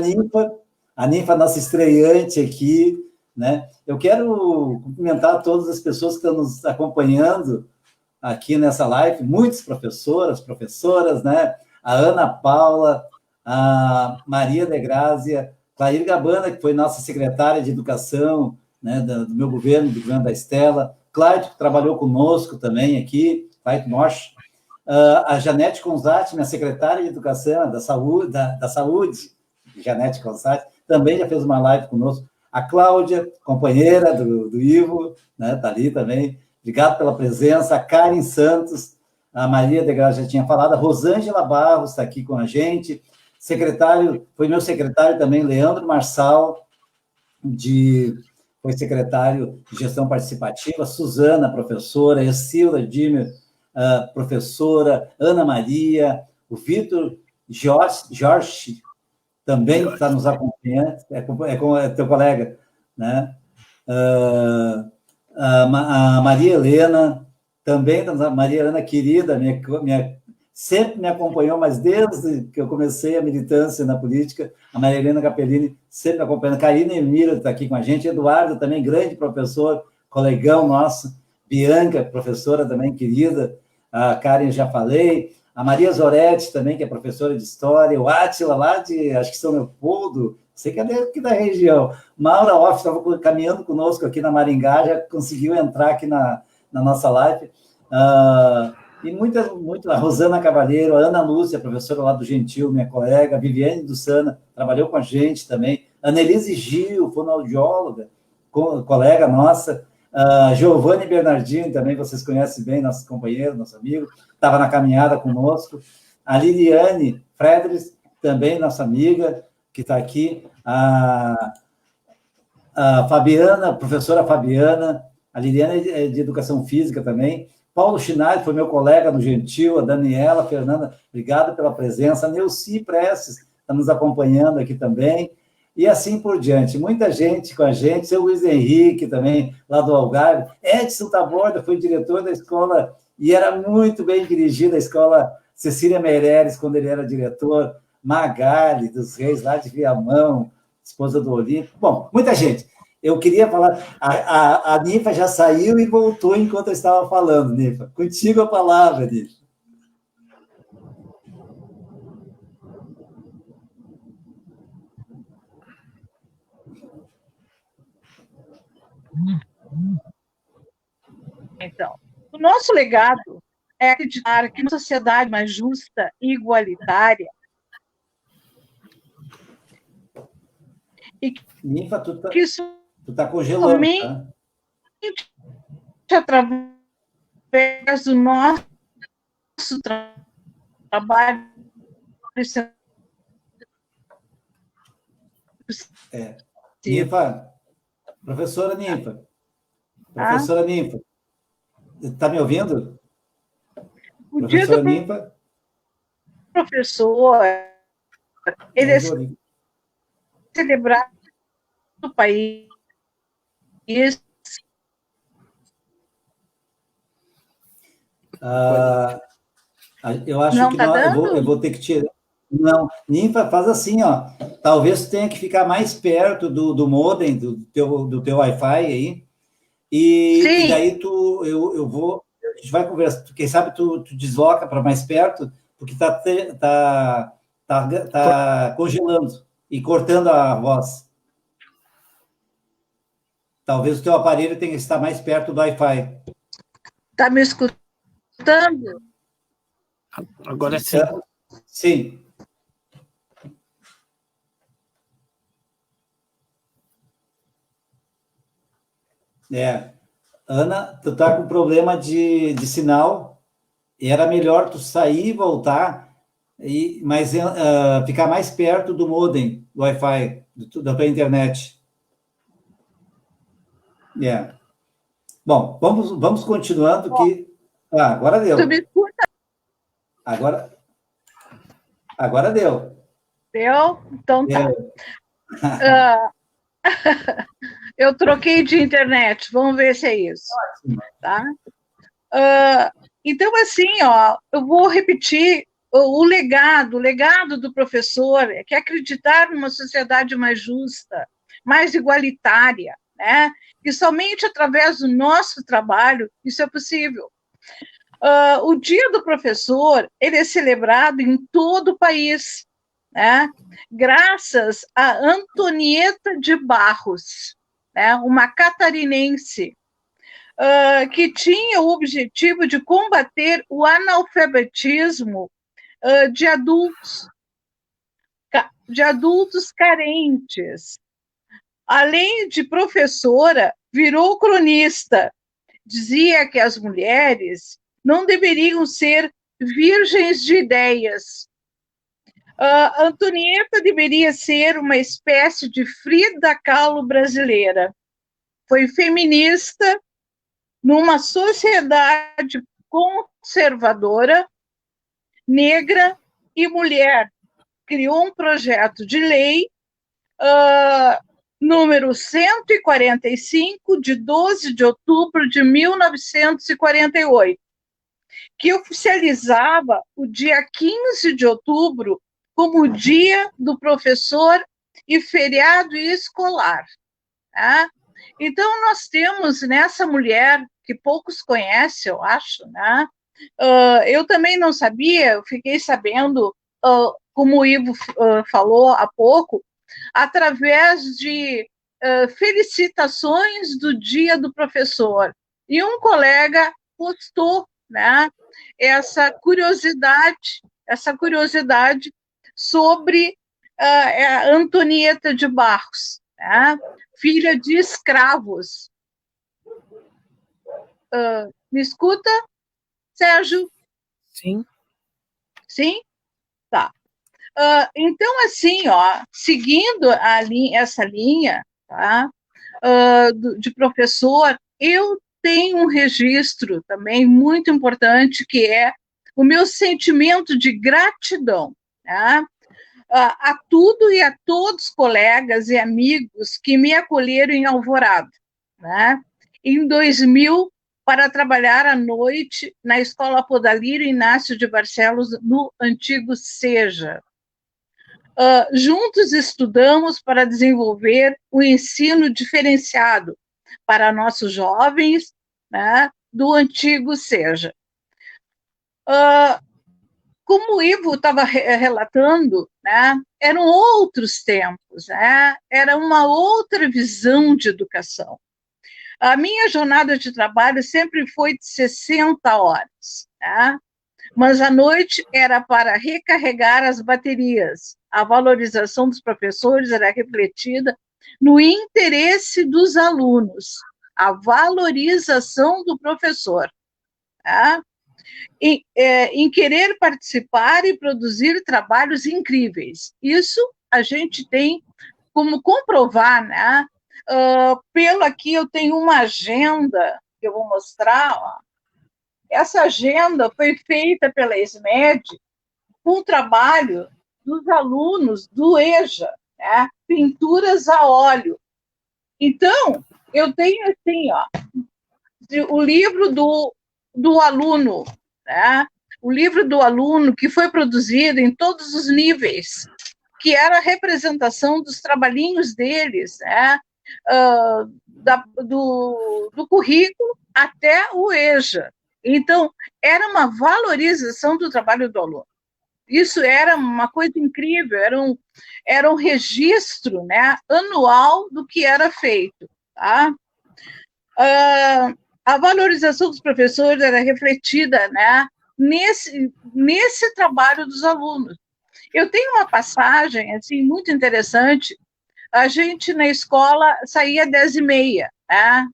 Ninfa, nossa estreante aqui, né? Eu quero cumprimentar todas as pessoas que estão nos acompanhando aqui nessa live, muitas professoras, né? A Ana Paula, a Maria de Grazia, Clair Gabana, que foi nossa secretária de educação, né, do meu governo, do governo da Estela, Cláudio, que trabalhou conosco também aqui, Cláudio Mosch, a Janete Consati, minha secretária de educação, da saúde, Janete Consati, também já fez uma live conosco, a Cláudia, companheira do Ivo, né, tá ali também, obrigado pela presença, a Karen Santos, a Maria de Graça já tinha falado, a Rosângela Barros está aqui com a gente, foi meu secretário também, Leandro Marçal, foi secretário de Gestão Participativa, Suzana, professora, Escilda Dimmer, professora, Ana Maria, o Vitor Jorge também está nos acompanhando, é teu colega, né? A Maria Helena, também, a Maria Helena querida, sempre me acompanhou, mas desde que eu comecei a militância na política, a Maria Helena Capellini sempre me acompanhando, Karina Emília está aqui com a gente, Eduardo também, grande professor, colegão nosso, Bianca, professora também querida, a Karen já falei, a Maria Zoretti também, que é professora de História, o Átila lá de, acho que São Leopoldo, sei que é daqui da região, Maura Off estava caminhando conosco aqui na Maringá, já conseguiu entrar aqui na nossa live, e muito, a Rosana Cavalheiro, a Ana Lúcia, professora lá do Gentil, minha colega, a Viviane Dussana, trabalhou com a gente também, a Annelise Gil, fonoaudióloga, colega nossa, a Giovanni Bernardini, também vocês conhecem bem, nosso companheiro, nosso amigo, estava na caminhada conosco, a Liliane Fredris, também nossa amiga, que está aqui, a Fabiana, a professora Fabiana, a Liliane é de Educação Física também, Paulo Chinari foi meu colega no Gentil, a Daniela, a Fernanda, obrigado pela presença, a Neuci Prestes está nos acompanhando aqui também, e assim por diante. Muita gente com a gente, seu Luiz Henrique também, lá do Algarve, Edson Taborda foi diretor da escola, e era muito bem dirigida a escola Cecília Meireles, quando ele era diretor, Magali, dos Reis, lá de Viamão, esposa do Olímpio. Bom, muita gente. Eu queria falar, a Ninfa já saiu e voltou enquanto eu estava falando, Ninfa. Contigo a palavra, Ninfa. Então, o nosso legado é acreditar que uma sociedade mais justa e igualitária e que Ninfa, tu isso tá congelando, tá? Através do nosso trabalho. Ninfa, professora Ninfa, está me ouvindo? O dia do professor, ele é celebrado no país. Eu acho não que tá dando? Eu vou ter que tirar. Não, Ninfa, faz assim, ó. Talvez tu tenha que ficar mais perto do modem, do teu Wi-Fi aí. E daí eu vou. A gente vai conversar. Quem sabe tu desloca para mais perto, porque tá congelando e cortando a voz. Talvez o teu aparelho tenha que estar mais perto do Wi-Fi. Tá me escutando? Agora sim. Sim. Ana, tu tá com problema de sinal, e era melhor tu sair e voltar, mas ficar mais perto do modem, do Wi-Fi, da tua internet. Bom, vamos continuando que... agora deu. Tu me escuta? Agora deu. Deu? Então tá. Eu troquei de internet, vamos ver se é isso. Tá? Então, assim, eu vou repetir o legado do professor, que é acreditar numa sociedade mais justa, mais igualitária, né? E somente através do nosso trabalho isso é possível. O Dia do Professor, ele é celebrado em todo o país, né? Graças a Antonieta de Barros, né? Uma catarinense, que tinha o objetivo de combater o analfabetismo de adultos carentes. Além de professora, virou cronista. Dizia que as mulheres não deveriam ser virgens de ideias. Antonieta deveria ser uma espécie de Frida Kahlo brasileira. Foi feminista numa sociedade conservadora, negra e mulher. Criou um projeto de lei, número 145, de 12 de outubro de 1948, que oficializava o dia 15 de outubro como o Dia do Professor e feriado escolar. Tá? Então, nós temos nessa mulher, que poucos conhecem, eu acho, né? Eu também não sabia, eu fiquei sabendo, como o Ivo falou há pouco, através de felicitações do Dia do Professor. E um colega postou, né, essa curiosidade sobre a Antonieta de Barros, né, filha de escravos. Me escuta, Sérgio? Sim. Sim? Tá. Então, assim, seguindo essa linha, tá, de professor, eu tenho um registro também muito importante, que é o meu sentimento de gratidão, tá, a tudo e a todos colegas e amigos que me acolheram em Alvorada, né, em 2000, para trabalhar à noite na Escola Podalírio Inácio de Barcelos, no antigo SEJA. Juntos estudamos para desenvolver o ensino diferenciado para nossos jovens, né, do antigo SEJA. Como o Ivo estava relatando, né, eram outros tempos, né, era uma outra visão de educação. A minha jornada de trabalho sempre foi de 60 horas, né? Mas à noite era para recarregar as baterias. A valorização dos professores era refletida no interesse dos alunos, a valorização do professor, tá? Em querer participar e produzir trabalhos incríveis. Isso a gente tem como comprovar, né? Pelo aqui eu tenho uma agenda que eu vou mostrar, essa agenda foi feita pela SMED com o trabalho dos alunos do EJA, né? Pinturas a óleo. Então, eu tenho assim, ó, o livro do aluno, né? O livro do aluno que foi produzido em todos os níveis, que era a representação dos trabalhinhos deles, né? Do currículo até o EJA. Então, era uma valorização do trabalho do aluno. Isso era uma coisa incrível, era um registro, né, anual do que era feito. Tá? A valorização dos professores era refletida, né, nesse trabalho dos alunos. Eu tenho uma passagem assim, muito interessante. A gente, na escola, saía às 10h30, né?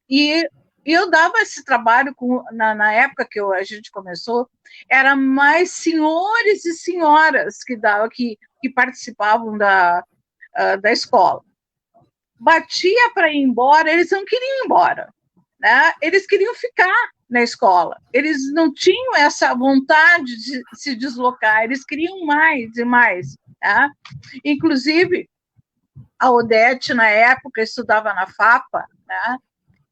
E eu dava esse trabalho, na época que a gente começou, era mais senhores e senhoras que participavam da escola. Batia para ir embora, eles não queriam ir embora, né? Eles queriam ficar na escola, eles não tinham essa vontade de se deslocar, eles queriam mais e mais. Tá? Inclusive, a Odete, na época, estudava na FAPA, né?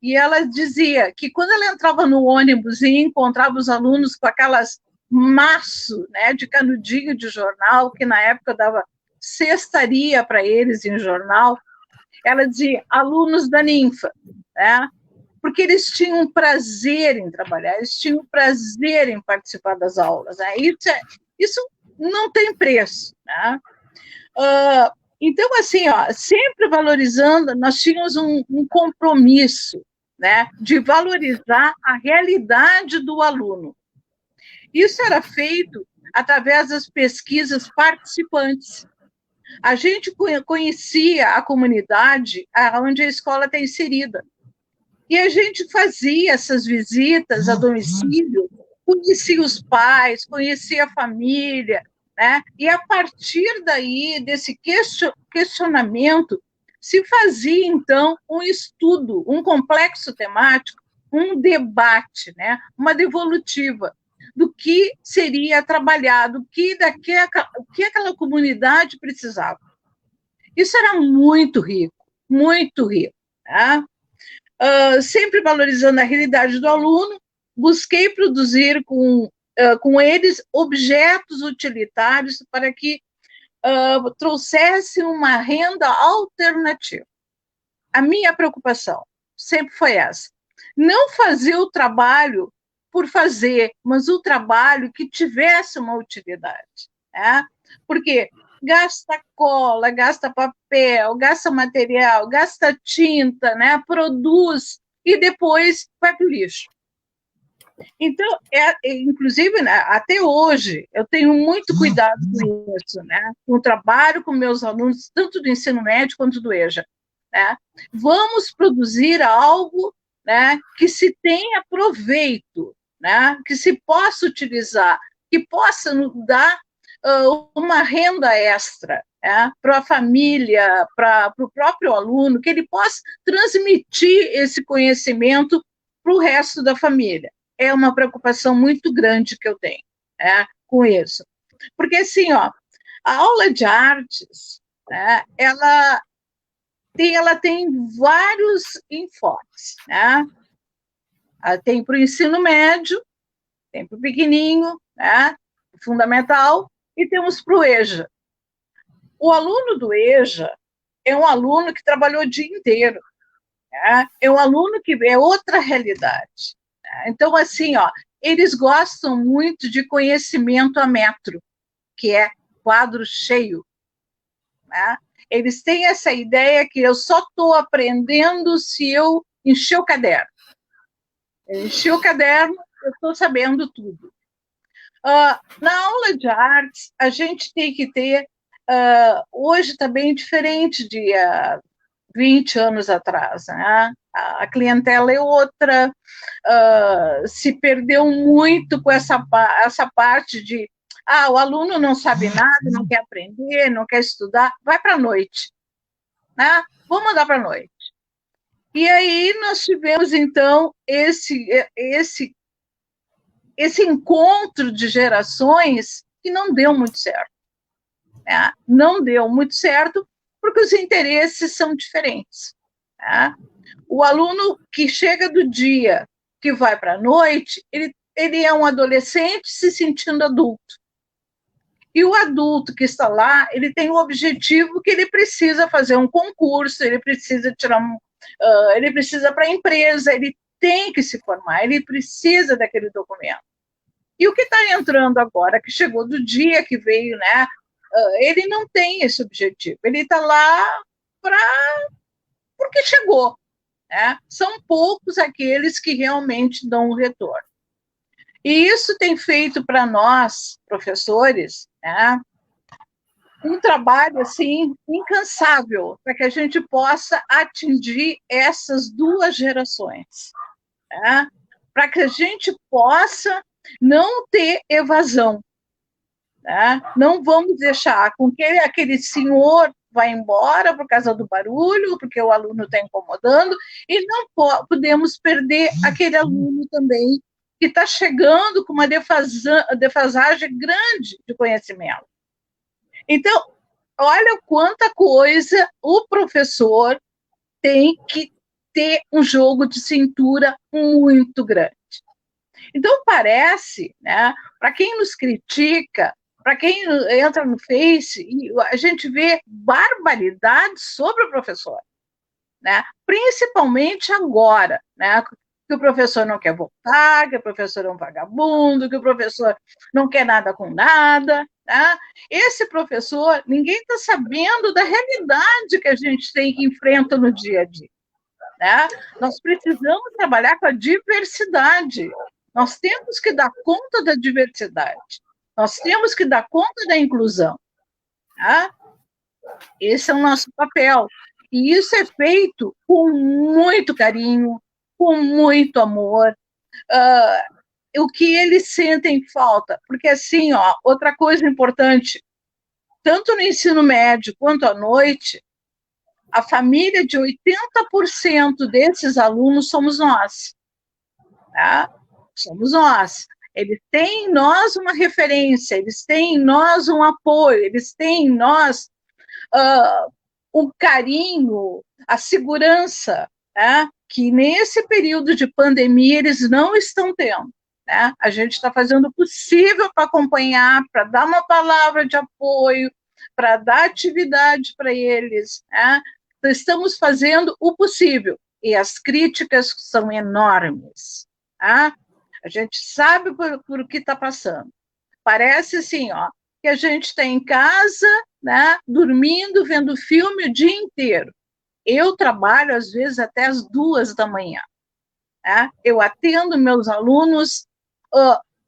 E ela dizia que quando ela entrava no ônibus e encontrava os alunos com aquelas maço, né, de canudinho de jornal, que na época dava cestaria para eles em jornal, ela dizia, alunos da Ninfa, né? Porque eles tinham prazer em trabalhar, eles tinham prazer em participar das aulas. Né? Isso não tem preço. Né? Então, assim, ó, sempre valorizando, nós tínhamos um compromisso, né, de valorizar a realidade do aluno. Isso era feito através das pesquisas participantes. A gente conhecia a comunidade onde a escola está inserida. E a gente fazia essas visitas a domicílio, conhecia os pais, conhecia a família, né? E a partir daí, desse questionamento, se fazia, então, um estudo, um complexo temático, um debate, né? Uma devolutiva do que seria trabalhado, o que aquela comunidade precisava. Isso era muito rico, tá? Sempre valorizando a realidade do aluno, busquei produzir com eles objetos utilitários para que trouxessem uma renda alternativa. A minha preocupação sempre foi essa. Não fazer o trabalho por fazer, mas o trabalho que tivesse uma utilidade. Né? Porque gasta cola, gasta papel, gasta material, gasta tinta, né? Produz e depois vai para o lixo. Então, inclusive, né, até hoje, eu tenho muito cuidado com isso, né? Com o trabalho com meus alunos, tanto do ensino médio quanto do EJA. Né? Vamos produzir algo, né, que se tenha proveito, né? Que se possa utilizar, que possa nos dar uma renda extra, né, para a família, para o próprio aluno, que ele possa transmitir esse conhecimento para o resto da família. É uma preocupação muito grande que eu tenho, né, com isso. Porque, assim, ó, a aula de artes, né, ela tem vários enfoques. Né? Tem para o ensino médio, tem para o pequenininho, né, fundamental, e temos para o EJA. O aluno do EJA é um aluno que trabalhou o dia inteiro, né? É um aluno que é outra realidade. Né? Então, assim, ó, eles gostam muito de conhecimento a metro, que é quadro cheio. Né? Eles têm essa ideia que eu só estou aprendendo se eu encher o caderno. Eu enchi o caderno, eu estou sabendo tudo. Na aula de artes, a gente tem que ter, hoje está bem diferente de 20 anos atrás, né? A clientela é outra, se perdeu muito com essa parte de o aluno não sabe nada, não quer aprender, não quer estudar, vai para a noite. Né? Vamos mandar para a noite. E aí nós tivemos, então, esse encontro de gerações que não deu muito certo. Né? Não deu muito certo porque os interesses são diferentes. Né? O aluno que chega do dia, que vai para a noite, ele é um adolescente se sentindo adulto. E o adulto que está lá, ele tem o objetivo que ele precisa fazer um concurso, ele precisa ele precisa para a empresa, ele tem que se formar, ele precisa daquele documento. E o que está entrando agora, que chegou do dia que veio, né? Ele não tem esse objetivo, ele está lá porque chegou. Né? São poucos aqueles que realmente dão o retorno. E isso tem feito para nós, professores, né, um trabalho assim incansável para que a gente possa atingir essas duas gerações, né, para que a gente possa não ter evasão. Né? Não vamos deixar com que aquele senhor vá embora por causa do barulho, porque o aluno está incomodando, e não podemos perder aquele aluno também que está chegando com uma defasagem grande de conhecimento. Então, olha quanta coisa o professor tem que ter um jogo de cintura muito grande. Então, parece, né, para quem nos critica, para quem entra no Face, a gente vê barbaridades sobre o professor, né? Principalmente agora, né? Que o professor não quer voltar, que o professor é um vagabundo, que o professor não quer nada com nada. Né? Esse professor, ninguém está sabendo da realidade que a gente tem que enfrenta no dia a dia. Né? Nós precisamos trabalhar com a diversidade. Nós temos que dar conta da diversidade. Nós temos que dar conta da inclusão. Tá? Esse é o nosso papel. E isso é feito com muito carinho, com muito amor. O que eles sentem falta. Porque, assim, ó, outra coisa importante, tanto no ensino médio quanto à noite, a família de 80% desses alunos somos nós. Tá? Somos nós. Eles têm em nós uma referência, eles têm em nós um apoio, eles têm em nós um carinho, a segurança, né? Que nesse período de pandemia eles não estão tendo. Né? A gente está fazendo o possível para acompanhar, para dar uma palavra de apoio, para dar atividade para eles. Né? Então, estamos fazendo o possível, e as críticas são enormes. Tá? A gente sabe por o que está passando. Parece assim, ó, que a gente está em casa, né, dormindo, vendo filme o dia inteiro. Eu trabalho, às vezes, até as 2 da manhã. Né? Eu atendo meus alunos,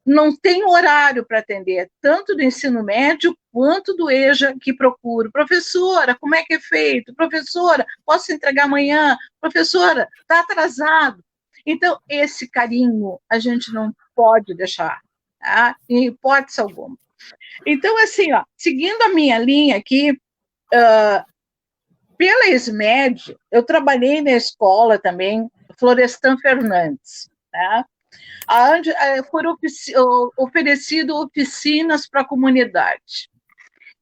não tenho horário para atender, tanto do ensino médio quanto do EJA, que procuro. Professora, como é que é feito? Professora, posso entregar amanhã? Professora, está atrasado. Então, esse carinho a gente não pode deixar, tá? Em hipótese alguma. Então, assim, ó, seguindo a minha linha aqui, pela ESMED, eu trabalhei na escola também, Florestan Fernandes, tá? Onde foram oferecidas oficinas para a comunidade.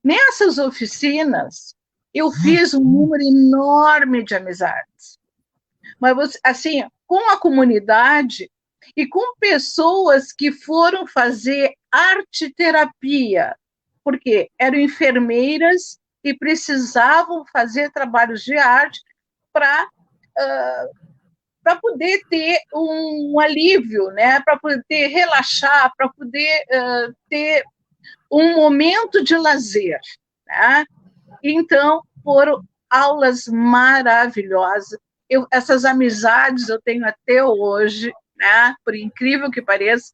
Nessas oficinas, eu fiz um número enorme de amizades. Mas, assim, com a comunidade e com pessoas que foram fazer arte-terapia, porque eram enfermeiras e precisavam fazer trabalhos de arte para poder ter um alívio, né? Para poder relaxar, para poder ter um momento de lazer. Né? Então, foram aulas maravilhosas. Essas amizades eu tenho até hoje, né? Por incrível que pareça,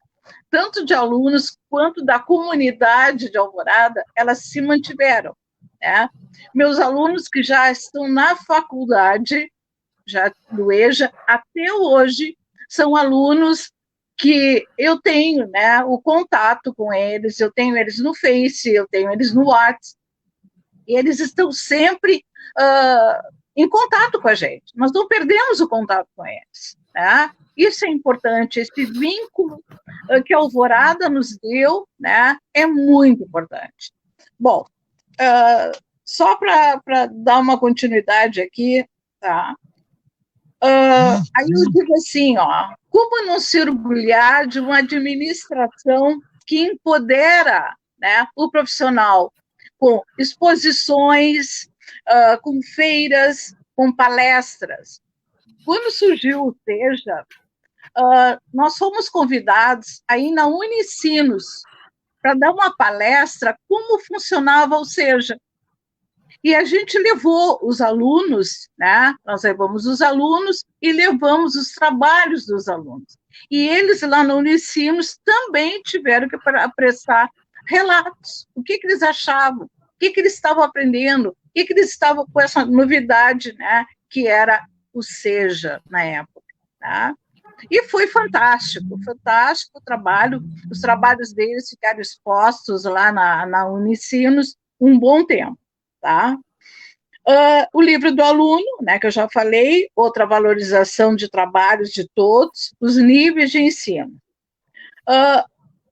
tanto de alunos quanto da comunidade de Alvorada, elas se mantiveram. Né? Meus alunos que já estão na faculdade, já do EJA, até hoje, são alunos que eu tenho, né, o contato com eles, eu tenho eles no Face, eu tenho eles no WhatsApp, e eles estão sempre em contato com a gente. Nós não perdemos o contato com eles, né? Isso é importante, esse vínculo que a Alvorada nos deu, né, é muito importante. Bom, só para dar uma continuidade aqui, tá? Aí eu digo assim, ó, como não se orgulhar de uma administração que empodera, né, o profissional com exposições, com feiras, com palestras. Quando surgiu o SEJA, nós fomos convidados aí na Unicinos para dar uma palestra como funcionava o SEJA. E a gente levou os alunos, né? Nós levamos os alunos e levamos os trabalhos dos alunos. E eles lá no Unicinos também tiveram que prestar relatos. O que eles achavam? O que eles estavam aprendendo? O que eles estavam com essa novidade, né? Que era o SEJA na época, tá? E foi fantástico o trabalho. Os trabalhos deles ficaram expostos lá na Unicinos um bom tempo, tá? O livro do aluno, né, que eu já falei, outra valorização de trabalhos de todos, os níveis de ensino.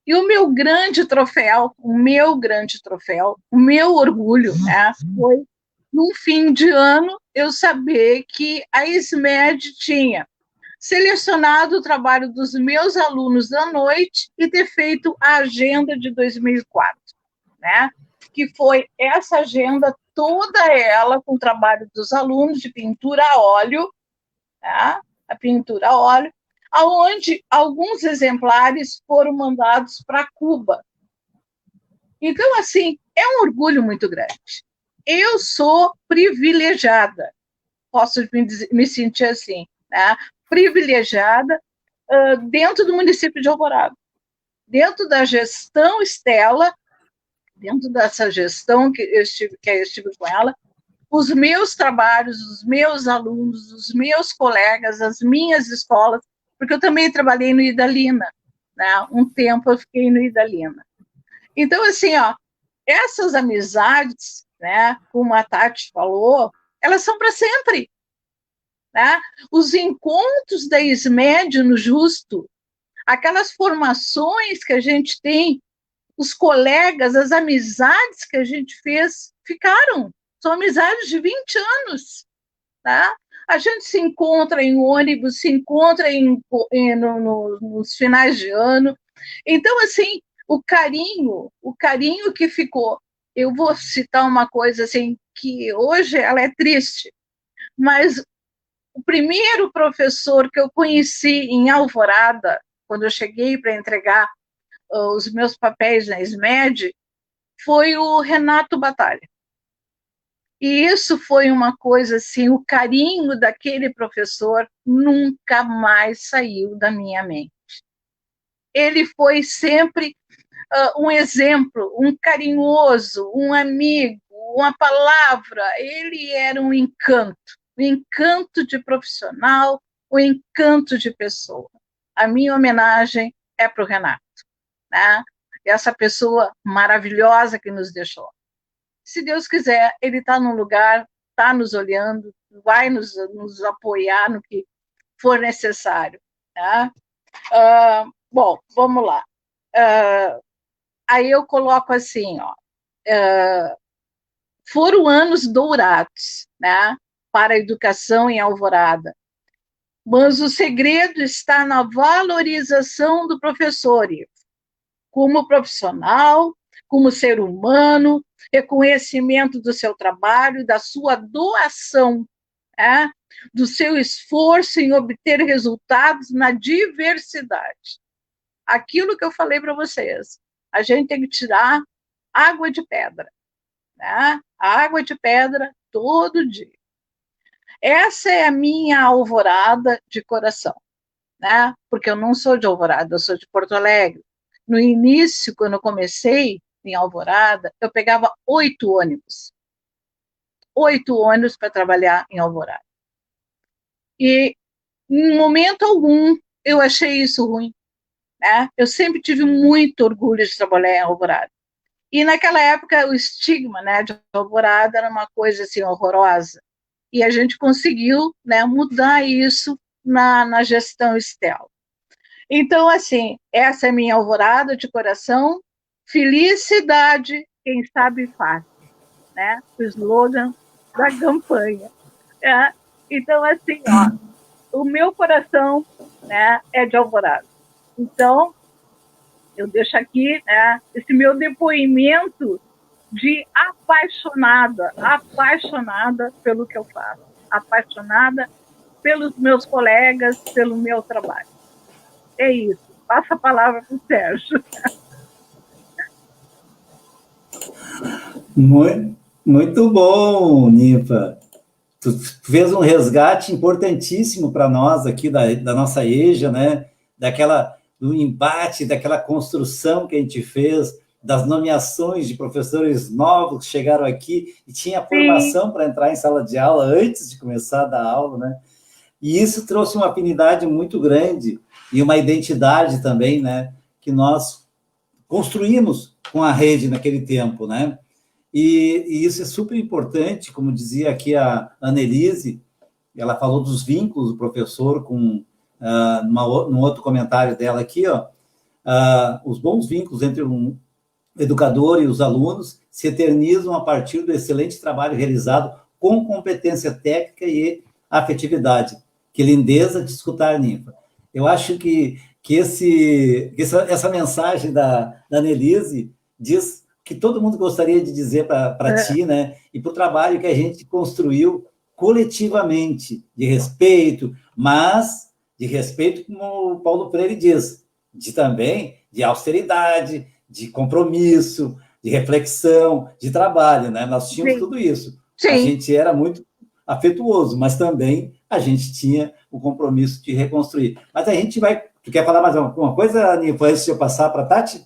E o meu grande troféu, o meu orgulho, né, foi, num fim de ano, eu saber que a SMED tinha selecionado o trabalho dos meus alunos da noite e ter feito a agenda de 2004, né? Que foi essa agenda toda ela com o trabalho dos alunos de pintura a óleo, tá? A pintura a óleo, aonde alguns exemplares foram mandados para Cuba. Então, assim, é um orgulho muito grande. Eu sou privilegiada, posso me sentir assim, né? Privilegiada dentro do município de Alvorada, dentro da gestão Estela, dentro dessa gestão que eu estive com ela, os meus trabalhos, os meus alunos, os meus colegas, as minhas escolas, porque eu também trabalhei no Idalina, né? Um tempo eu fiquei no Idalina. Então, assim, ó, essas amizades, né, como a Tati falou, elas são para sempre. Né? Os encontros da SMED no Justo, aquelas formações que a gente tem, os colegas, as amizades que a gente fez, ficaram. São amizades de 20 anos. Tá? A gente se encontra em ônibus, se encontra nos finais de ano. Então, assim, o carinho que ficou. Eu vou citar uma coisa assim, que hoje ela é triste, mas o primeiro professor que eu conheci em Alvorada, quando eu cheguei para entregar os meus papéis na SMED, foi o Renato Batalha. E isso foi uma coisa assim, o carinho daquele professor nunca mais saiu da minha mente. Ele foi sempre um exemplo, um carinhoso, um amigo, uma palavra, ele era um encanto de profissional, o encanto de pessoa. A minha homenagem é para o Renato, né? Essa pessoa maravilhosa que nos deixou. Se Deus quiser, ele está num lugar, está nos olhando, vai nos apoiar no que for necessário. Né? Bom, vamos lá. Aí eu coloco assim, ó, foram anos dourados, né, para a educação em Alvorada, mas o segredo está na valorização do professor, como profissional, como ser humano, reconhecimento do seu trabalho, da sua doação, né, do seu esforço em obter resultados na diversidade. Aquilo que eu falei para vocês, a gente tem que tirar água de pedra, né? Água de pedra todo dia. Essa é a minha Alvorada de coração, né? Porque eu não sou de Alvorada, eu sou de Porto Alegre. No início, quando eu comecei em Alvorada, eu pegava 8 ônibus. 8 ônibus para trabalhar em Alvorada. E, em momento algum, eu achei isso ruim. Né? Eu sempre tive muito orgulho de trabalhar em Alvorada. E naquela época o estigma, né, de Alvorada era uma coisa assim horrorosa. e a gente conseguiu, né, mudar isso na gestão Estel. Então, assim, essa é minha alvorada de coração. Felicidade, quem sabe faz, né? O slogan da campanha. Né? Então, assim, ó, o meu coração, né, é de alvorada. Então, eu deixo aqui, né, esse meu depoimento de apaixonada pelo que eu faço, apaixonada pelos meus colegas, pelo meu trabalho. É isso. Passa a palavra para o Sérgio. Muito bom, Ninfa. Tu fez um resgate importantíssimo para nós aqui da nossa EJA, né? Do embate, daquela construção que a gente fez, das nomeações de professores novos que chegaram aqui e tinha formação para entrar em sala de aula antes de começar a dar aula, né? E isso trouxe uma afinidade muito grande e uma identidade também, né? Que nós construímos com a rede naquele tempo, né? E isso é super importante, como dizia aqui a Annelise, ela falou dos vínculos do professor com, num outro comentário dela aqui, ó, os bons vínculos entre um educador e os alunos se eternizam a partir do excelente trabalho realizado com competência técnica e afetividade. Que lindeza de escutar, Ninfa. Eu acho que essa mensagem da Annelise diz que todo mundo gostaria de dizer para ti, né? E para o trabalho que a gente construiu coletivamente, de respeito, mas de respeito, como o Paulo Freire diz, também de austeridade, de compromisso, de reflexão, de trabalho, né? Nós tínhamos tudo isso. Sim. A gente era muito afetuoso, mas também a gente tinha o compromisso de reconstruir. Mas a gente vai... Tu quer falar mais alguma coisa, Ninfa, antes de eu passar para a Tati?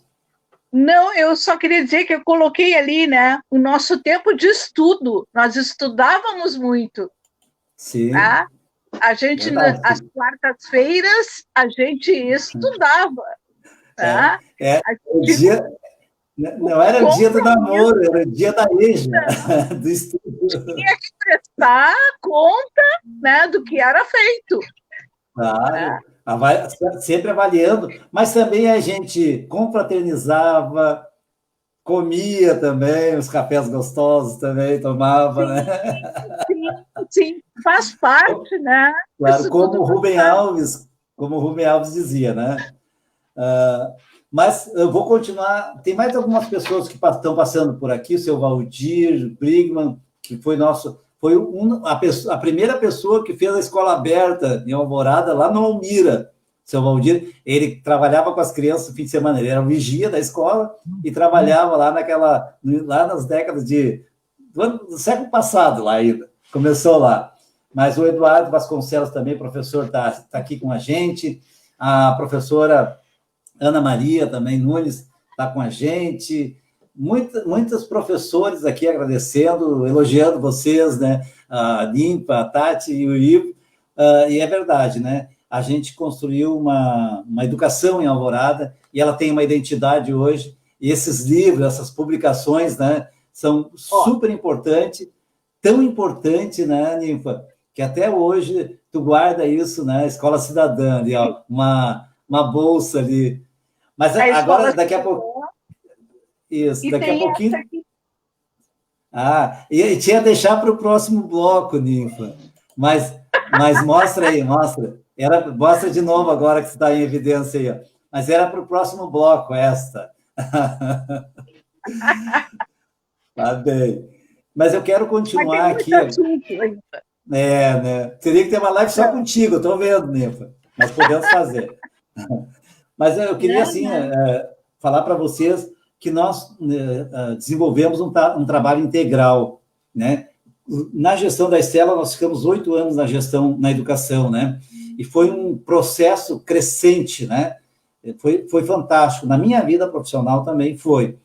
Não, eu só queria dizer que eu coloquei ali, né, o nosso tempo de estudo. Nós estudávamos muito. Sim. Tá? A gente, às quartas-feiras, a gente estudava. Tá? O dia, não era o dia do namoro, era o dia da EJA, do estudo. Tinha que prestar conta, né, do que era feito. Claro. Sempre avaliando, mas também a gente confraternizava, comia também, os cafés gostosos também tomava, sim, né? Sim, faz parte, né? Claro, como o Rubem Alves dizia, né? Mas eu vou continuar. Tem mais algumas pessoas que estão passando por aqui, o seu Valdir Brigman, que foi a primeira pessoa que fez a escola aberta em Alvorada, lá no Almira. Seu Valdir, ele trabalhava com as crianças no fim de semana, ele era o vigia da escola e trabalhava lá nas décadas do século passado, lá ainda. Começou lá. Mas o Eduardo Vasconcelos também, professor, está aqui com a gente. A professora Ana Maria também, Nunes, está com a gente. Muitos professores aqui agradecendo, elogiando vocês, né? A Ninfa, a Tati e o Ivo. E é verdade, né? A gente construiu uma educação em Alvorada e ela tem uma identidade hoje. E esses livros, essas publicações, né? São super importantes, tão importante, né, Ninfa? Que até hoje tu guarda isso, né? Escola Cidadã, ali, ó, uma bolsa ali. Mas agora, daqui a pouco... Isso, daqui a pouquinho... E tinha deixar para o próximo bloco, Ninfa. Mas mostra aí, mostra. Mostra de novo agora que você está em evidência aí. Ó. Mas era para o próximo bloco, esta. Tá bem. Mas eu quero continuar aqui. Né? Teria que ter uma live só contigo, estou vendo, Ninfa. Mas podemos fazer. Mas eu queria, assim, falar para vocês que nós desenvolvemos um trabalho integral, né? Na gestão da Estela, nós ficamos 8 anos na educação, né? E foi um processo crescente, né? Foi fantástico. Na minha vida profissional também foi.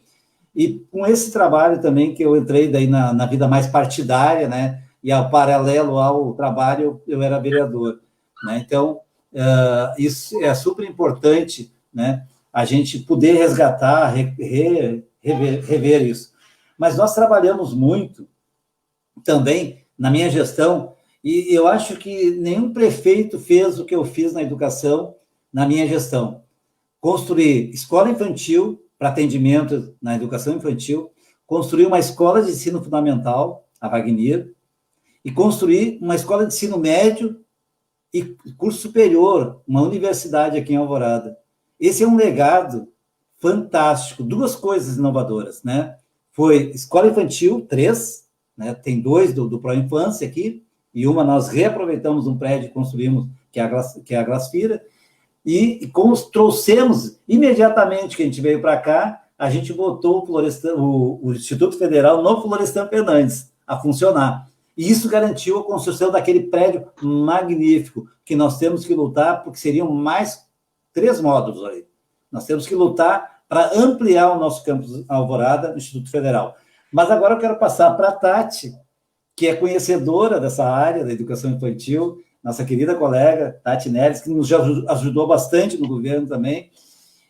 E com esse trabalho também que eu entrei daí na vida mais partidária, né? E ao paralelo ao trabalho, eu era vereador, né? Então, isso é super importante, né? A gente poder resgatar, rever isso. Mas nós trabalhamos muito também, na minha gestão, E eu acho que nenhum prefeito fez o que eu fiz na educação, na minha gestão. Construir escola infantil para atendimento na educação infantil, construir uma escola de ensino fundamental, a Wagner, e construir uma escola de ensino médio e curso superior, uma universidade aqui em Alvorada. Esse é um legado fantástico, duas coisas inovadoras, né? Foi escola infantil, 3, né? Tem 2 do Pró-Infância aqui, e uma nós reaproveitamos um prédio e construímos, que é a Glasfira, e trouxemos, imediatamente que a gente veio para cá, a gente botou o Instituto Federal no Florestan Fernandes a funcionar. E isso garantiu a construção daquele prédio magnífico, que nós temos que lutar, porque seriam mais 3 módulos aí. Nós temos que lutar para ampliar o nosso campus Alvorada no Instituto Federal. Mas agora eu quero passar para a Tati, que é conhecedora dessa área da educação infantil, nossa querida colega Tati Neres, que nos ajudou bastante no governo também,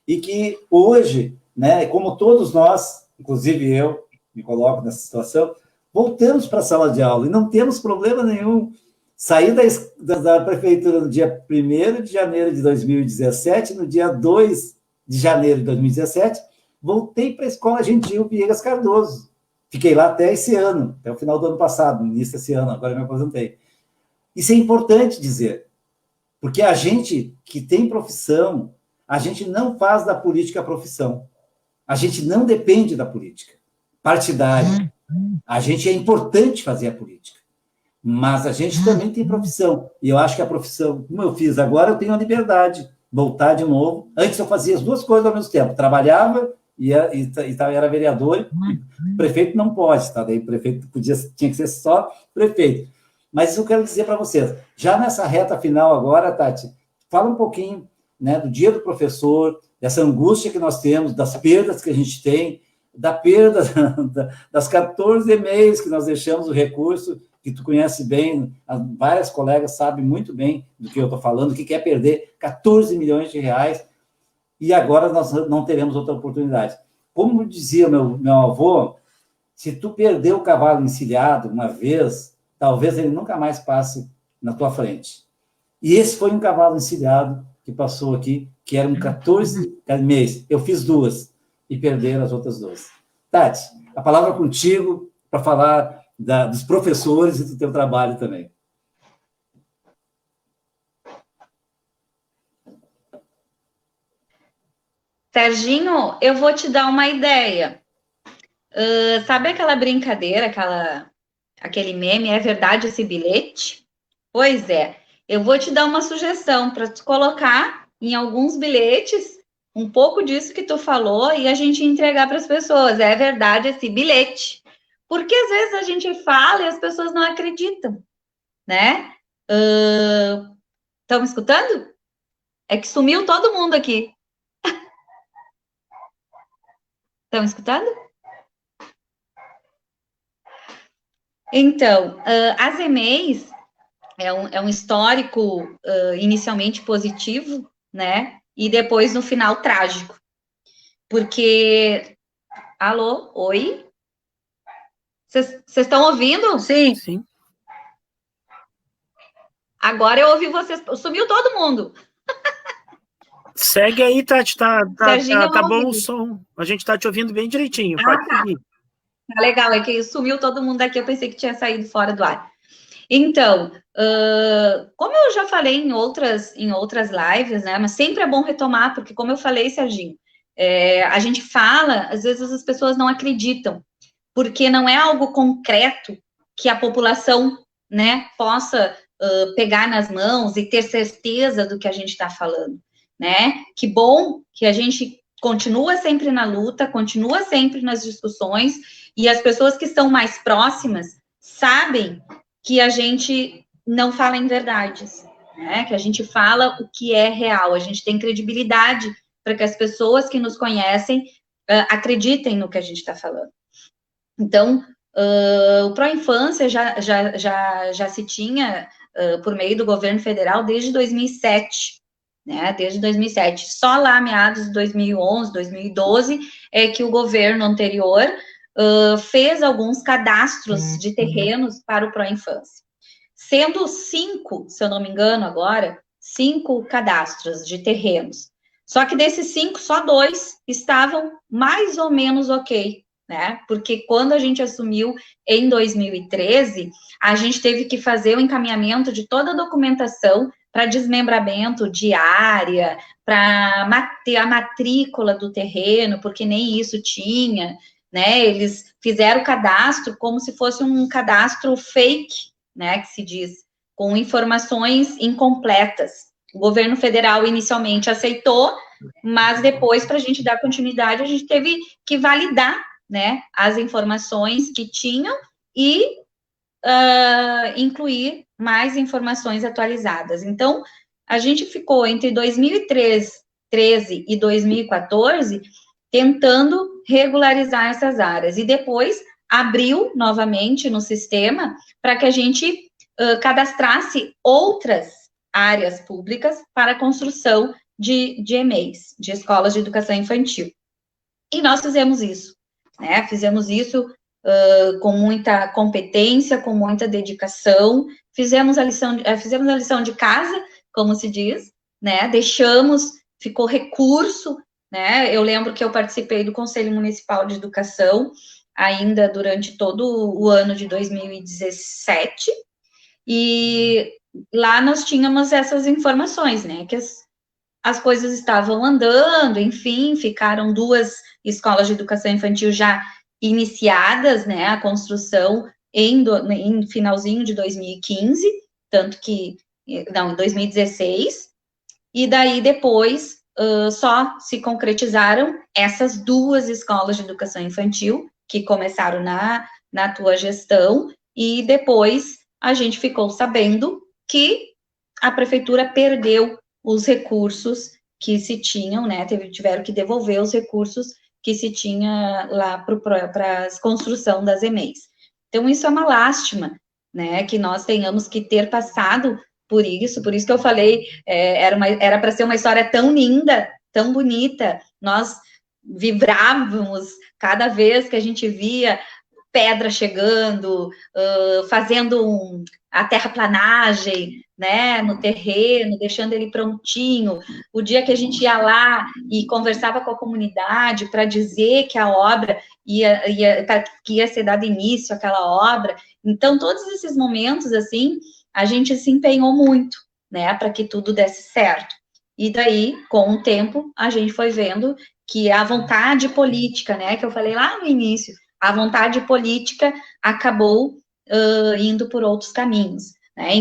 e que hoje, né, como todos nós, inclusive eu me coloco nessa situação, voltamos para a sala de aula e não temos problema nenhum. Saí da prefeitura no dia 1º de janeiro de 2017, no dia 2 de janeiro de 2017, voltei para a Escola Gentil Viegas Cardoso. Fiquei lá até esse ano, até o final do ano passado, no início desse ano, agora eu me aposentei. Isso é importante dizer, porque a gente que tem profissão, a gente não faz da política a profissão. A gente não depende da política partidária. A gente é importante fazer a política, mas a gente também tem profissão. E eu acho que a profissão, como eu fiz agora, eu tenho a liberdade de voltar de novo. Antes eu fazia as duas coisas ao mesmo tempo. Trabalhava e era vereador. E prefeito não pode, tá? Daí prefeito tinha que ser só prefeito. Mas isso eu quero dizer para vocês. Já nessa reta final agora, Tati, fala um pouquinho, né, do dia do professor, dessa angústia que nós temos, das perdas que a gente tem, da perda das 14 e-mails que nós deixamos o recurso, que tu conhece bem, várias colegas sabem muito bem do que eu estou falando, que quer perder 14 milhões de reais, e agora nós não teremos outra oportunidade. Como dizia meu avô, se tu perder o cavalo encilhado uma vez, talvez ele nunca mais passe na tua frente. E esse foi um cavalo encilhado que passou aqui, que eram 14 meses. Eu fiz 2 e perderam as outras 2. Tati, a palavra é contigo para falar dos professores e do teu trabalho também. Serginho, eu vou te dar uma ideia. Sabe aquela brincadeira, aquele meme, é verdade esse bilhete? Pois é, eu vou te dar uma sugestão para tu colocar em alguns bilhetes um pouco disso que tu falou e a gente entregar para as pessoas. É verdade esse bilhete. Porque às vezes a gente fala e as pessoas não acreditam, né? Estão me escutando? É que sumiu todo mundo aqui. Estão me escutando? Então, as EMEIs é um histórico inicialmente positivo, né? E depois, no final, trágico. Porque... Alô? Oi? Vocês estão ouvindo? Sim. Sim. Agora eu ouvi vocês. Sumiu todo mundo. Segue aí, Tati. Tá bom ouvi. o som. A gente tá te ouvindo bem direitinho. Pode seguir. Tá legal, é que sumiu todo mundo aqui. Eu pensei que tinha saído fora do ar. Então, como eu já falei em outras lives, né? Mas sempre é bom retomar, porque como eu falei, Serginho, a gente fala, às vezes as pessoas não acreditam, porque não é algo concreto que a população, né, possa pegar nas mãos e ter certeza do que a gente está falando, né? Que bom que a gente continua sempre na luta, continua sempre nas discussões, e as pessoas que estão mais próximas sabem que a gente não fala em verdades, né? Que a gente fala o que é real, a gente tem credibilidade para que as pessoas que nos conhecem acreditem no que a gente está falando. Então, o Pró-Infância já se tinha por meio do governo federal desde 2007, né? Desde 2007. Só lá, meados de 2011, 2012, é que o governo anterior fez alguns cadastros de terrenos para o Pró-Infância. sendo 5, se eu não me engano agora, 5 cadastros de terrenos. Só que desses 5, só 2 estavam mais ou menos ok, né? Porque quando a gente assumiu em 2013, a gente teve que fazer o encaminhamento de toda a documentação para desmembramento de área, para ter a matrícula do terreno, porque nem isso tinha, né? Eles fizeram o cadastro como se fosse um cadastro fake, né? Que se diz, com informações incompletas. O governo federal inicialmente aceitou, mas depois, para a gente dar continuidade, a gente teve que validar, né, as informações que tinham e incluir mais informações atualizadas. Então, a gente ficou entre 2013 e 2014 tentando regularizar essas áreas, e depois abriu novamente no sistema para que a gente cadastrasse outras áreas públicas para a construção de EMEIs, de escolas de educação infantil. E nós fizemos isso, né? Fizemos isso com muita competência, com muita dedicação, fizemos a lição de casa, como se diz, né? Ficou recurso, né? Eu lembro que eu participei do Conselho Municipal de Educação ainda durante todo o ano de 2017, e lá nós tínhamos essas informações, né, que as coisas estavam andando, enfim, ficaram 2 escolas de educação infantil já iniciadas, né, a construção em finalzinho de 2015, tanto que, não, em 2016, e daí depois só se concretizaram essas 2 escolas de educação infantil, que começaram na tua gestão, e depois a gente ficou sabendo que a prefeitura perdeu os recursos que se tinham, né, tiveram que devolver os recursos que se tinha lá para a construção das EMEIs. Então, isso é uma lástima, né, que nós tenhamos que ter passado por isso que eu falei, era para ser uma história tão linda, tão bonita, nós vibrávamos cada vez que a gente via pedra chegando, fazendo a terraplanagem, né, no terreno, deixando ele prontinho. O dia que a gente ia lá e conversava com a comunidade para dizer que a obra que ia ser dado início àquela obra. Então, todos esses momentos, assim, a gente se empenhou muito, né, para que tudo desse certo. E daí, com o tempo, a gente foi vendo que a vontade política, né, que eu falei lá no início, a vontade política acabou indo por outros caminhos, né?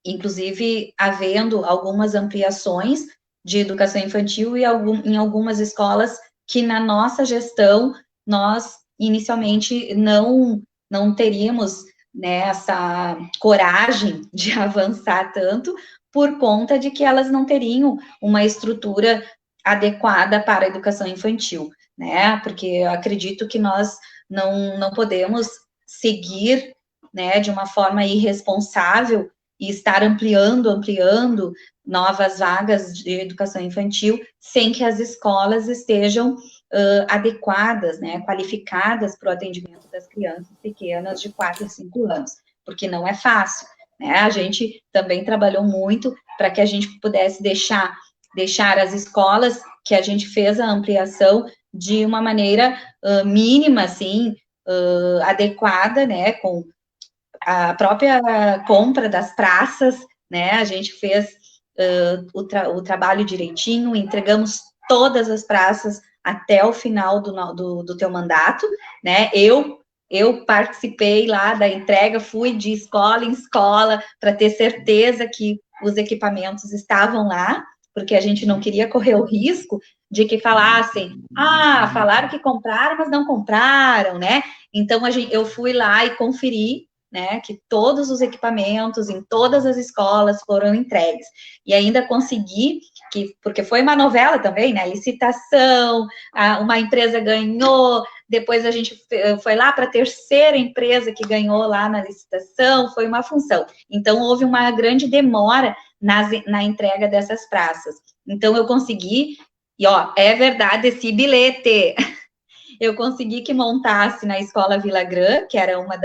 Inclusive havendo algumas ampliações de educação infantil em algumas escolas que na nossa gestão nós inicialmente não teríamos, né, essa coragem de avançar tanto, por conta de que elas não teriam uma estrutura adequada para a educação infantil, né, porque eu acredito que nós não podemos seguir, né, de uma forma irresponsável e estar ampliando novas vagas de educação infantil sem que as escolas estejam adequadas, né, qualificadas para o atendimento das crianças pequenas de 4 e 5 anos, porque não é fácil, né, a gente também trabalhou muito para que a gente pudesse deixar as escolas que a gente fez a ampliação de uma maneira mínima, assim, adequada, né, com a própria compra das praças, né, a gente fez o trabalho direitinho, entregamos todas as praças até o final do teu mandato, né, eu participei lá da entrega, fui de escola em escola para ter certeza que os equipamentos estavam lá, porque a gente não queria correr o risco de que falassem, falaram que compraram, mas não compraram, né? Então, eu fui lá e conferi, né, que todos os equipamentos em todas as escolas foram entregues. E ainda consegui, porque foi uma novela também, né, licitação, uma empresa ganhou, depois a gente foi lá para a terceira empresa que ganhou lá na licitação, foi uma função. Então, houve uma grande demora na entrega dessas praças. Então, eu consegui, e ó, é verdade esse bilhete. eu consegui que montasse na Escola Vila Grã, que era uma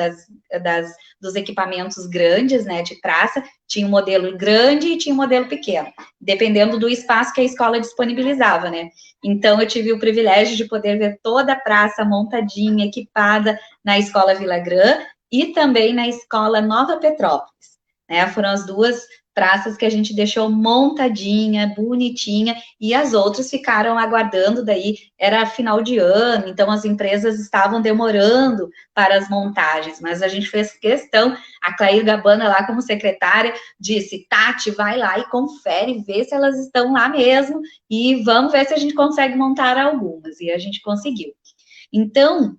dos equipamentos grandes, né, de praça, tinha um modelo grande e tinha um modelo pequeno, dependendo do espaço que a escola disponibilizava, né. Então, eu tive o privilégio de poder ver toda a praça montadinha, equipada na Escola Vila Grã e também na Escola Nova Petrópolis, né, foram as duas praças que a gente deixou montadinha, bonitinha, e as outras ficaram aguardando, daí era final de ano, então as empresas estavam demorando para as montagens, mas a gente fez questão, a Clair Gabana lá como secretária, disse, Tati, vai lá e confere, vê se elas estão lá mesmo, e vamos ver se a gente consegue montar algumas, e a gente conseguiu. Então,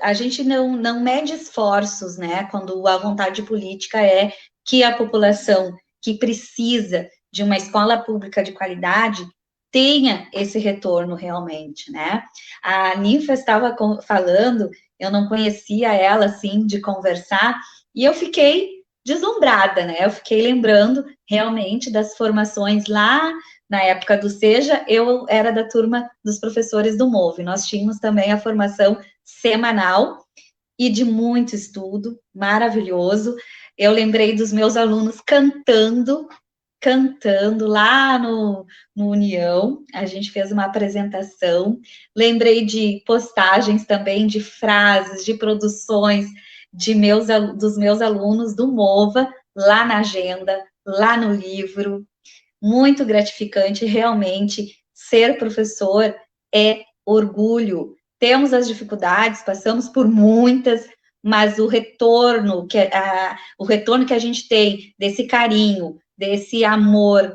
a gente não mede esforços, né, quando a vontade política é que a população que precisa de uma escola pública de qualidade tenha esse retorno realmente, né? A Ninfa estava falando, eu não conhecia ela, assim, de conversar, e eu fiquei deslumbrada, né? Eu fiquei lembrando realmente das formações lá na época do SEJA, eu era da turma dos professores do MOVE, nós tínhamos também a formação semanal e de muito estudo, maravilhoso. Eu lembrei dos meus alunos cantando lá no União, a gente fez uma apresentação, lembrei de postagens também, de frases, de produções dos meus alunos do MOVA, lá na agenda, lá no livro, muito gratificante, realmente, ser professor é orgulho. Temos as dificuldades, passamos por muitas, mas o retorno que a gente tem desse carinho, desse amor,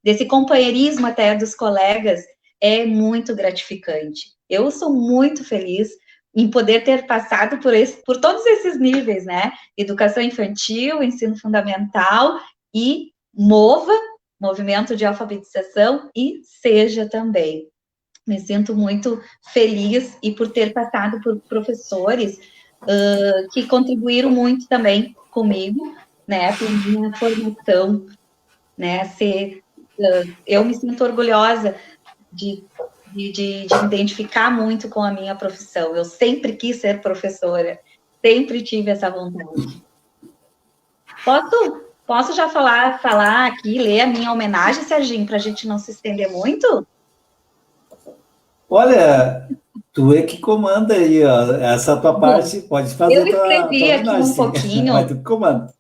desse companheirismo até dos colegas, é muito gratificante. Eu sou muito feliz em poder ter passado por todos esses níveis, né? Educação infantil, ensino fundamental e MOVA, Movimento de Alfabetização, e SEJA também. Me sinto muito feliz e por ter passado por professores que contribuíram muito também comigo, né, por minha formação, né, eu me sinto orgulhosa de me identificar muito com a minha profissão. Eu sempre quis ser professora, sempre tive essa vontade. Posso já falar aqui, ler a minha homenagem, Serginho, para a gente não se estender muito? Olha, tu é que comanda aí, ó. Essa tua parte, pode fazer eu escrevi tua aqui homenagem, um pouquinho, mas tu que comanda.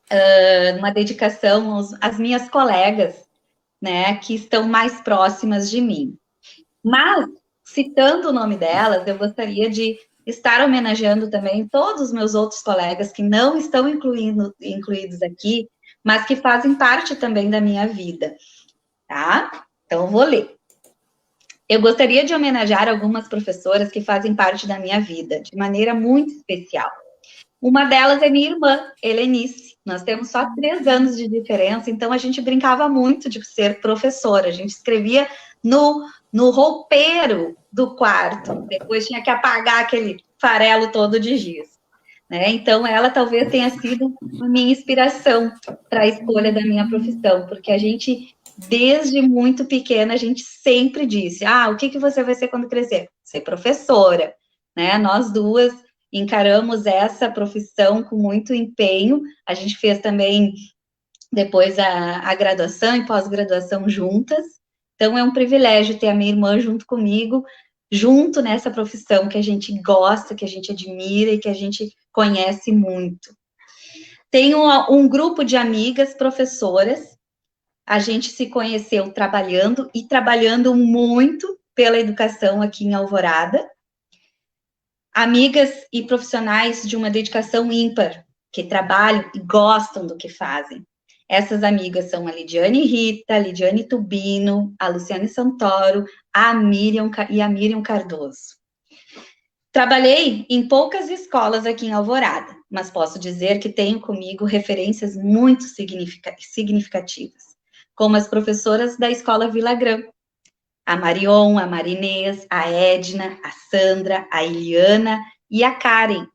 Uma dedicação às minhas colegas, né, que estão mais próximas de mim. Mas, citando o nome delas, eu gostaria de estar homenageando também todos os meus outros colegas que não estão incluídos aqui, mas que fazem parte também da minha vida, tá? Então, eu vou ler. Eu gostaria de homenagear algumas professoras que fazem parte da minha vida, de maneira muito especial. Uma delas é minha irmã, Helenice. Nós temos só 3 anos de diferença, então a gente brincava muito de ser professora. A gente escrevia no roupeiro do quarto, depois tinha que apagar aquele farelo todo de giz, né? Então, ela talvez tenha sido a minha inspiração para a escolha da minha profissão, porque a gente, desde muito pequena, a gente sempre disse, o que você vai ser quando crescer? Ser professora, né? Nós duas encaramos essa profissão com muito empenho, a gente fez também depois a graduação e pós-graduação juntas, então é um privilégio ter a minha irmã junto comigo, junto nessa profissão que a gente gosta, que a gente admira e que a gente conhece muito. Tenho um grupo de amigas professoras, a gente se conheceu trabalhando e trabalhando muito pela educação aqui em Alvorada, amigas e profissionais de uma dedicação ímpar, que trabalham e gostam do que fazem. Essas amigas são a Lidiane Rita, a Lidiane Tubino, a Luciane Santoro, a Miriam Cardoso. Trabalhei em poucas escolas aqui em Alvorada, mas posso dizer que tenho comigo referências muito significativas, como as professoras da Escola Vila Grã, a Marion, a Marinês, a Edna, a Sandra, a Eliana e a Karen,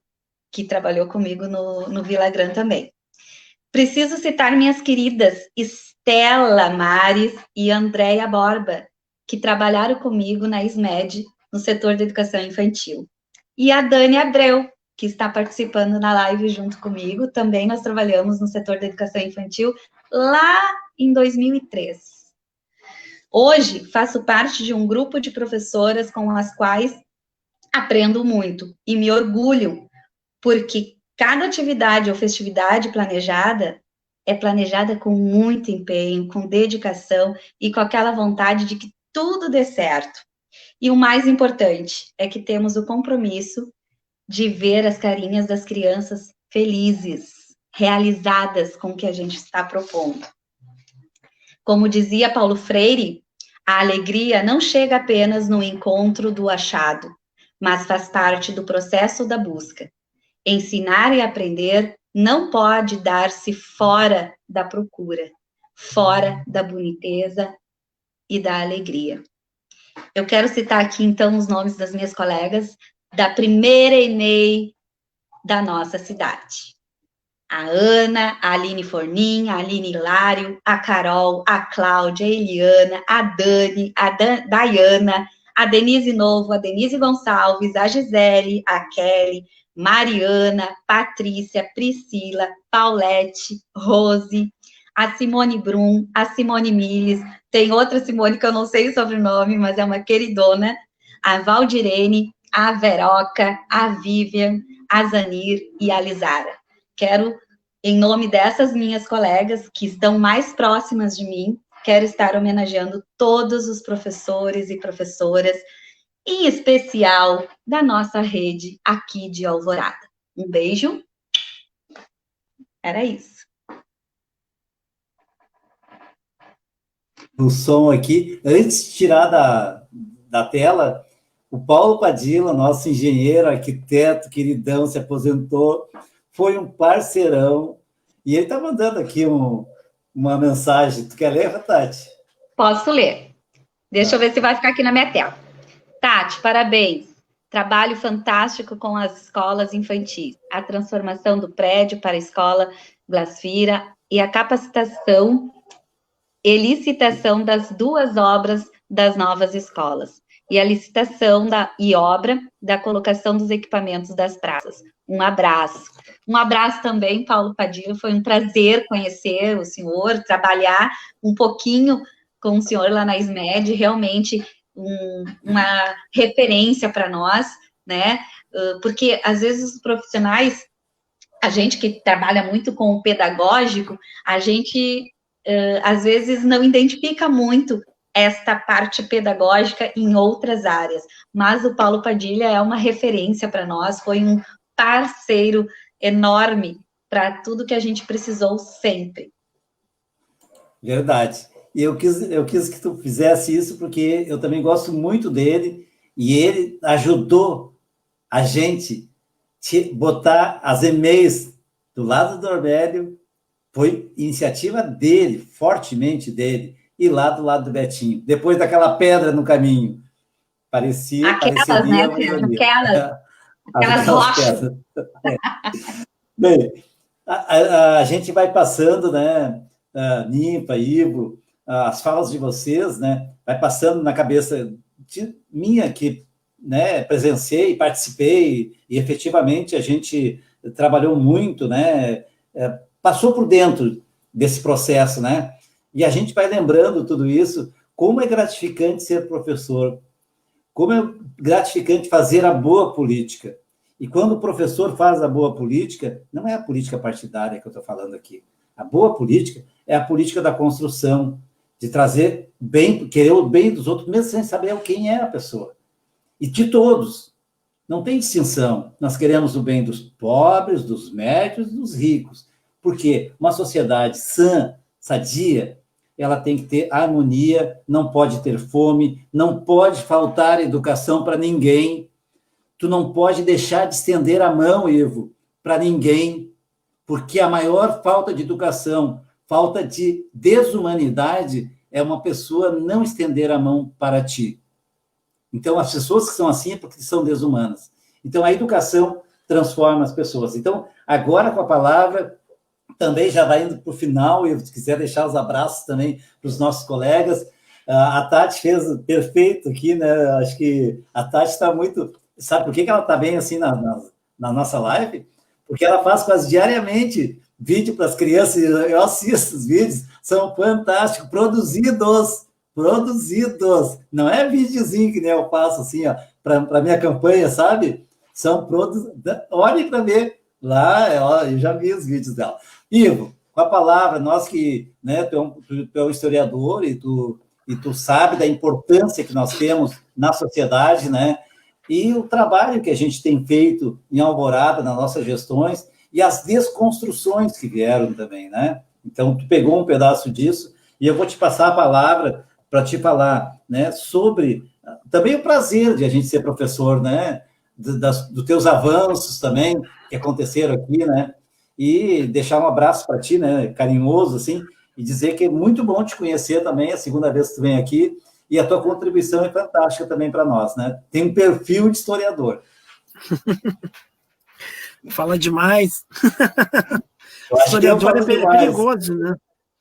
que trabalhou comigo no Vila Grã também. Preciso citar minhas queridas Estela Mares e Andréia Borba, que trabalharam comigo na SMED no setor da educação infantil. E a Dani Abreu, que está participando na live junto comigo, também nós trabalhamos no setor da educação infantil lá em 2003. Hoje, faço parte de um grupo de professoras com as quais aprendo muito e me orgulho, porque cada atividade ou festividade planejada é planejada com muito empenho, com dedicação e com aquela vontade de que tudo dê certo. E o mais importante é que temos o compromisso de ver as carinhas das crianças felizes, realizadas com o que a gente está propondo. Como dizia Paulo Freire, a alegria não chega apenas no encontro do achado, mas faz parte do processo da busca. Ensinar e aprender não pode dar-se fora da procura, fora da boniteza e da alegria. Eu quero citar aqui, então, os nomes das minhas colegas da primeira ENEI da nossa cidade. A Ana, a Aline Fornin, a Aline Hilário, a Carol, a Cláudia, a Eliana, a Dani, a Dayana, a Denise Novo, a Denise Gonçalves, a Gisele, a Kelly, Mariana, Patrícia, Priscila, Paulette, Rose, a Simone Brum, a Simone Miles, tem outra Simone que eu não sei o sobrenome, mas é uma queridona, a Valdirene, a Veroca, a Vivian, a Zanir e a Lisara. Quero, em nome dessas minhas colegas que estão mais próximas de mim, quero estar homenageando todos os professores e professoras, em especial da nossa rede aqui de Alvorada. Um beijo. Era isso. O som aqui, antes de tirar da tela, o Paulo Padilla, nosso engenheiro, arquiteto, queridão, se aposentou, foi um parceirão, e ele está mandando aqui uma mensagem. Tu quer ler, Tati? Posso ler. Deixa eu ver se vai ficar aqui na minha tela. Tati, parabéns. Trabalho fantástico com as escolas infantis. A transformação do prédio para a escola Glasfira e a capacitação e licitação das 2 obras das novas escolas. E a licitação e obra da colocação dos equipamentos das praças. Um abraço. Um abraço também, Paulo Padilla. Foi um prazer conhecer o senhor, trabalhar um pouquinho com o senhor lá na SMED, realmente uma referência para nós, né? Porque, às vezes, os profissionais, a gente que trabalha muito com o pedagógico, a gente, às vezes, não identifica muito esta parte pedagógica em outras áreas, mas o Paulo Padilla é uma referência para nós, foi um parceiro enorme para tudo que a gente precisou sempre. Verdade. E eu quis que tu fizesse isso porque eu também gosto muito dele e ele ajudou a gente a botar as e-mails do lado do Orbélio, foi iniciativa dele, fortemente dele, e lá do lado do Betinho. Depois daquela pedra no caminho, pareceria, né? Aquelas rochas. Bem, a gente vai passando, né, Ninfa, Ivo, as falas de vocês, né, vai passando na cabeça minha, que, né, presenciei, participei, e efetivamente a gente trabalhou muito, né, passou por dentro desse processo, né, e a gente vai lembrando tudo isso, como é gratificante ser professor, como é gratificante fazer a boa política. E quando o professor faz a boa política, não é a política partidária que eu estou falando aqui. A boa política é a política da construção, de trazer bem, querer o bem dos outros, mesmo sem saber quem é a pessoa. E de todos. Não tem distinção. Nós queremos o bem dos pobres, dos médios, dos ricos. Porque uma sociedade sã, sadia, ela tem que ter harmonia, não pode ter fome, não pode faltar educação para ninguém. Tu não pode deixar de estender a mão, Ivo, para ninguém, porque a maior falta de educação, falta de desumanidade, é uma pessoa não estender a mão para ti. Então, as pessoas que são assim é porque são desumanas. Então, a educação transforma as pessoas. Então, agora com a palavra, também já vai indo para o final, e se quiser deixar os abraços também para os nossos colegas, A Tati fez perfeito aqui, né? Acho que a Tati está muito... Sabe por que ela está bem assim na nossa live? Porque ela faz quase diariamente vídeo para as crianças, eu assisto os vídeos, são fantásticos, produzidos, não é videozinho que nem eu faço assim, ó, para minha campanha, sabe? São produzidos, olhem para ver, lá, ó, eu já vi os vídeos dela. Ivo, com a palavra, nós que, né, tu é um historiador e tu sabe da importância que nós temos na sociedade, né, e o trabalho que a gente tem feito em Alvorada, nas nossas gestões, e as desconstruções que vieram também, né? Então, tu pegou um pedaço disso, e eu vou te passar a palavra para te falar, né, sobre também o prazer de a gente ser professor, né, dos teus avanços também, que aconteceram aqui, né, e deixar um abraço para ti, né, carinhoso, assim, e dizer que é muito bom te conhecer também, é a segunda vez que tu vem aqui, e a tua contribuição é fantástica também para nós, né? Tem um perfil de historiador. Fala demais. Historiador é perigoso, né?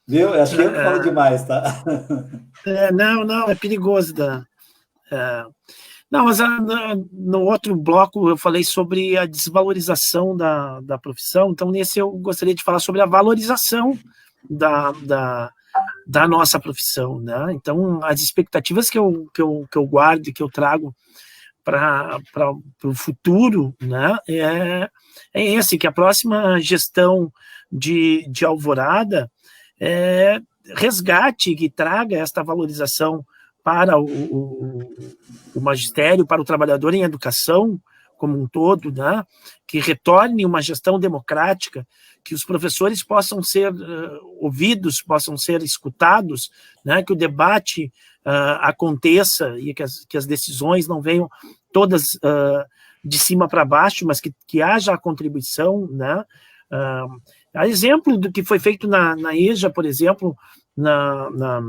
Viu? Eu acho que eu falo demais, tá? Não, é perigoso. Não, mas no outro bloco eu falei sobre a desvalorização da profissão, então nesse eu gostaria de falar sobre a valorização da nossa profissão, né? Então, as expectativas que eu guardo e que eu trago para o futuro, né, é esse, que a próxima gestão de Alvorada resgate, que traga esta valorização para o magistério, para o trabalhador em educação como um todo, né, que retorne uma gestão democrática, que os professores possam ser ouvidos, possam ser escutados, né, que o debate aconteça e que as decisões não venham todas de cima para baixo, mas que haja a contribuição, né? A exemplo do que foi feito na EJA, por exemplo, na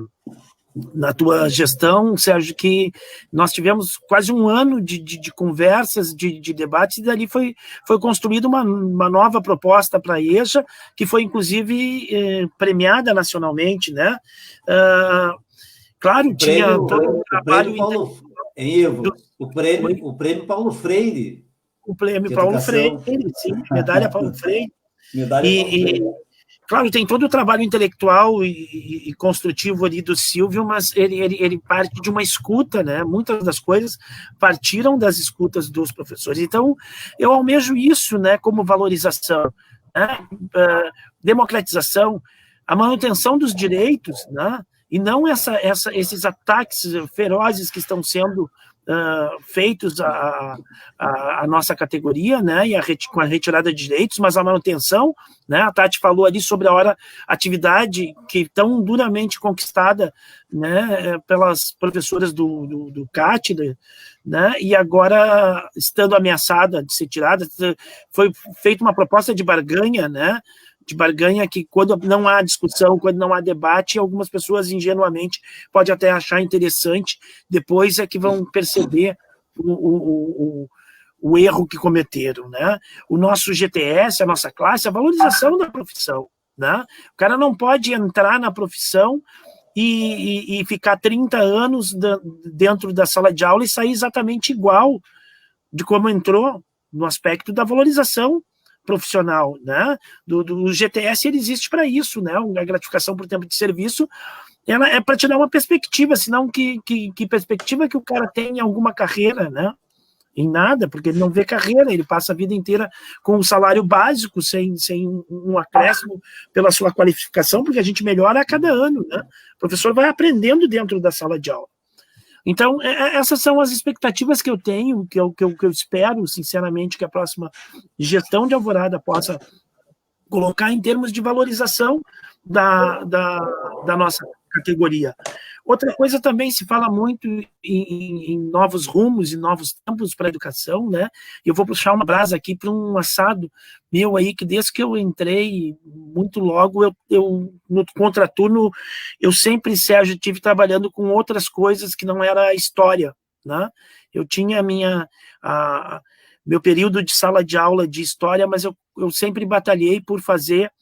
tua gestão, Sérgio, que nós tivemos quase um ano de conversas, de debates, e dali foi construída uma nova proposta para a EJA, que foi, inclusive, premiada nacionalmente, né? Claro, tinha todo um trabalho... O prêmio Paulo Freire. O prêmio Paulo Freire, sim, medalha Paulo Freire. Medalha Paulo Freire. Claro, tem todo o trabalho intelectual e construtivo ali do Silvio, mas ele parte de uma escuta, né? Muitas das coisas partiram das escutas dos professores. Então, eu almejo isso, né, como valorização, né? Democratização, a manutenção dos direitos, né? E não esses ataques ferozes que estão sendo feitos à nossa categoria, né, com a retirada de direitos, mas a manutenção, né, a Tati falou ali sobre a atividade que tão duramente conquistada, né, pelas professoras do CAT, né, e agora estando ameaçada de ser tirada, foi feita uma proposta de barganha, né, que quando não há discussão, quando não há debate, algumas pessoas ingenuamente podem até achar interessante, depois é que vão perceber o erro que cometeram, né? O nosso GTS, a nossa classe, a valorização da profissão, né? O cara não pode entrar na profissão e ficar 30 anos dentro da sala de aula e sair exatamente igual de como entrou, no aspecto da valorização profissional, né? Do GTS, ele existe para isso, né? A gratificação por tempo de serviço, ela é para te dar uma perspectiva, senão que perspectiva que o cara tem em alguma carreira, né? Em nada, porque ele não vê carreira, ele passa a vida inteira com um salário básico, sem um acréscimo pela sua qualificação, porque a gente melhora a cada ano, né? O professor vai aprendendo dentro da sala de aula. Então, essas são as expectativas que eu tenho, que eu espero, sinceramente, que a próxima gestão de Alvorada possa colocar em termos de valorização da nossa categoria. Outra coisa também, se fala muito em novos rumos e novos tempos para a educação, né? Eu vou puxar uma brasa aqui para um assado meu aí, que desde que eu entrei, muito logo, eu no contraturno, eu sempre, Sérgio, estive trabalhando com outras coisas que não era a história, né? Eu tinha meu período de sala de aula de história, mas eu sempre batalhei por fazer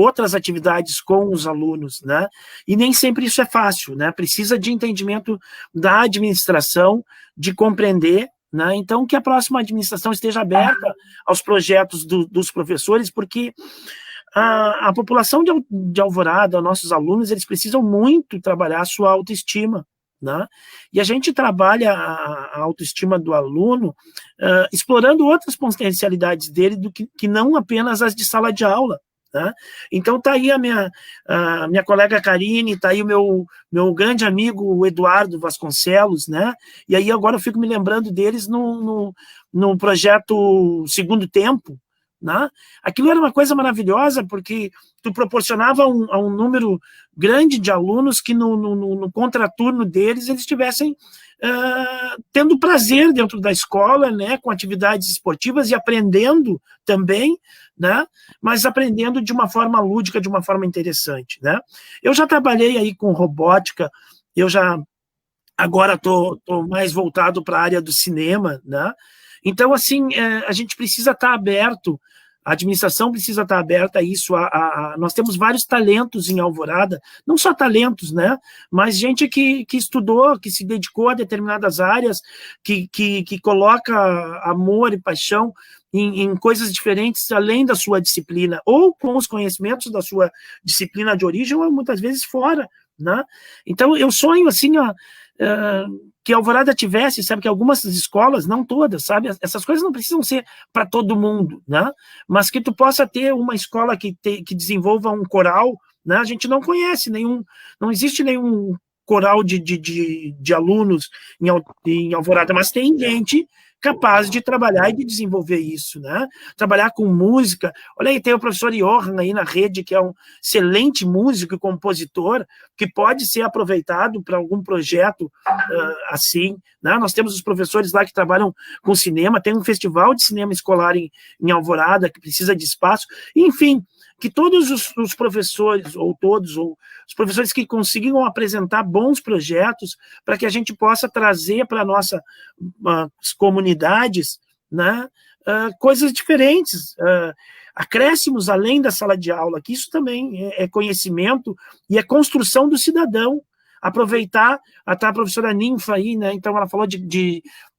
outras atividades com os alunos, né? E nem sempre isso é fácil, né? Precisa de entendimento da administração, de compreender, né? Então, que a próxima administração esteja aberta aos projetos dos professores, porque a população de Alvorada, nossos alunos, eles precisam muito trabalhar a sua autoestima, né? E a gente trabalha a autoestima do aluno explorando outras potencialidades dele do que não apenas as de sala de aula, né? Então está aí a minha colega Karine, está aí o meu grande amigo o Eduardo Vasconcelos, né? E aí agora eu fico me lembrando deles no projeto Segundo Tempo, né? Aquilo era uma coisa maravilhosa, porque tu proporcionava a um número grande de alunos que no contraturno deles eles estivessem tendo prazer dentro da escola, né, com atividades esportivas e aprendendo também, né, mas aprendendo de uma forma lúdica, de uma forma interessante, né. Eu já trabalhei aí com robótica, agora estou mais voltado para a área do cinema, né. Então, assim, a gente precisa estar aberto, a administração precisa estar aberta a isso. Nós temos vários talentos em Alvorada, não só talentos, né? Mas gente que estudou, que se dedicou a determinadas áreas, que coloca amor e paixão em coisas diferentes além da sua disciplina, ou com os conhecimentos da sua disciplina de origem, ou muitas vezes fora, né? Então, eu sonho, assim, que Alvorada tivesse, sabe, que algumas escolas, não todas, sabe, essas coisas não precisam ser para todo mundo, né, mas que tu possa ter uma escola que desenvolva um coral, né, a gente não conhece não existe nenhum coral de alunos em Alvorada, mas tem gente capaz de trabalhar e de desenvolver isso, né? Trabalhar com música. Olha aí, tem o professor Johan aí na rede, que é um excelente músico e compositor, que pode ser aproveitado para algum projeto assim, né? Nós temos os professores lá que trabalham com cinema, tem um festival de cinema escolar em Alvorada, que precisa de espaço, enfim, que todos os professores, ou os professores que consigam apresentar bons projetos para que a gente possa trazer para nossas comunidades, né, coisas diferentes, acréscimos além da sala de aula, que isso também é conhecimento e é construção do cidadão. Aproveitar, até a professora Ninfa aí, né, então ela falou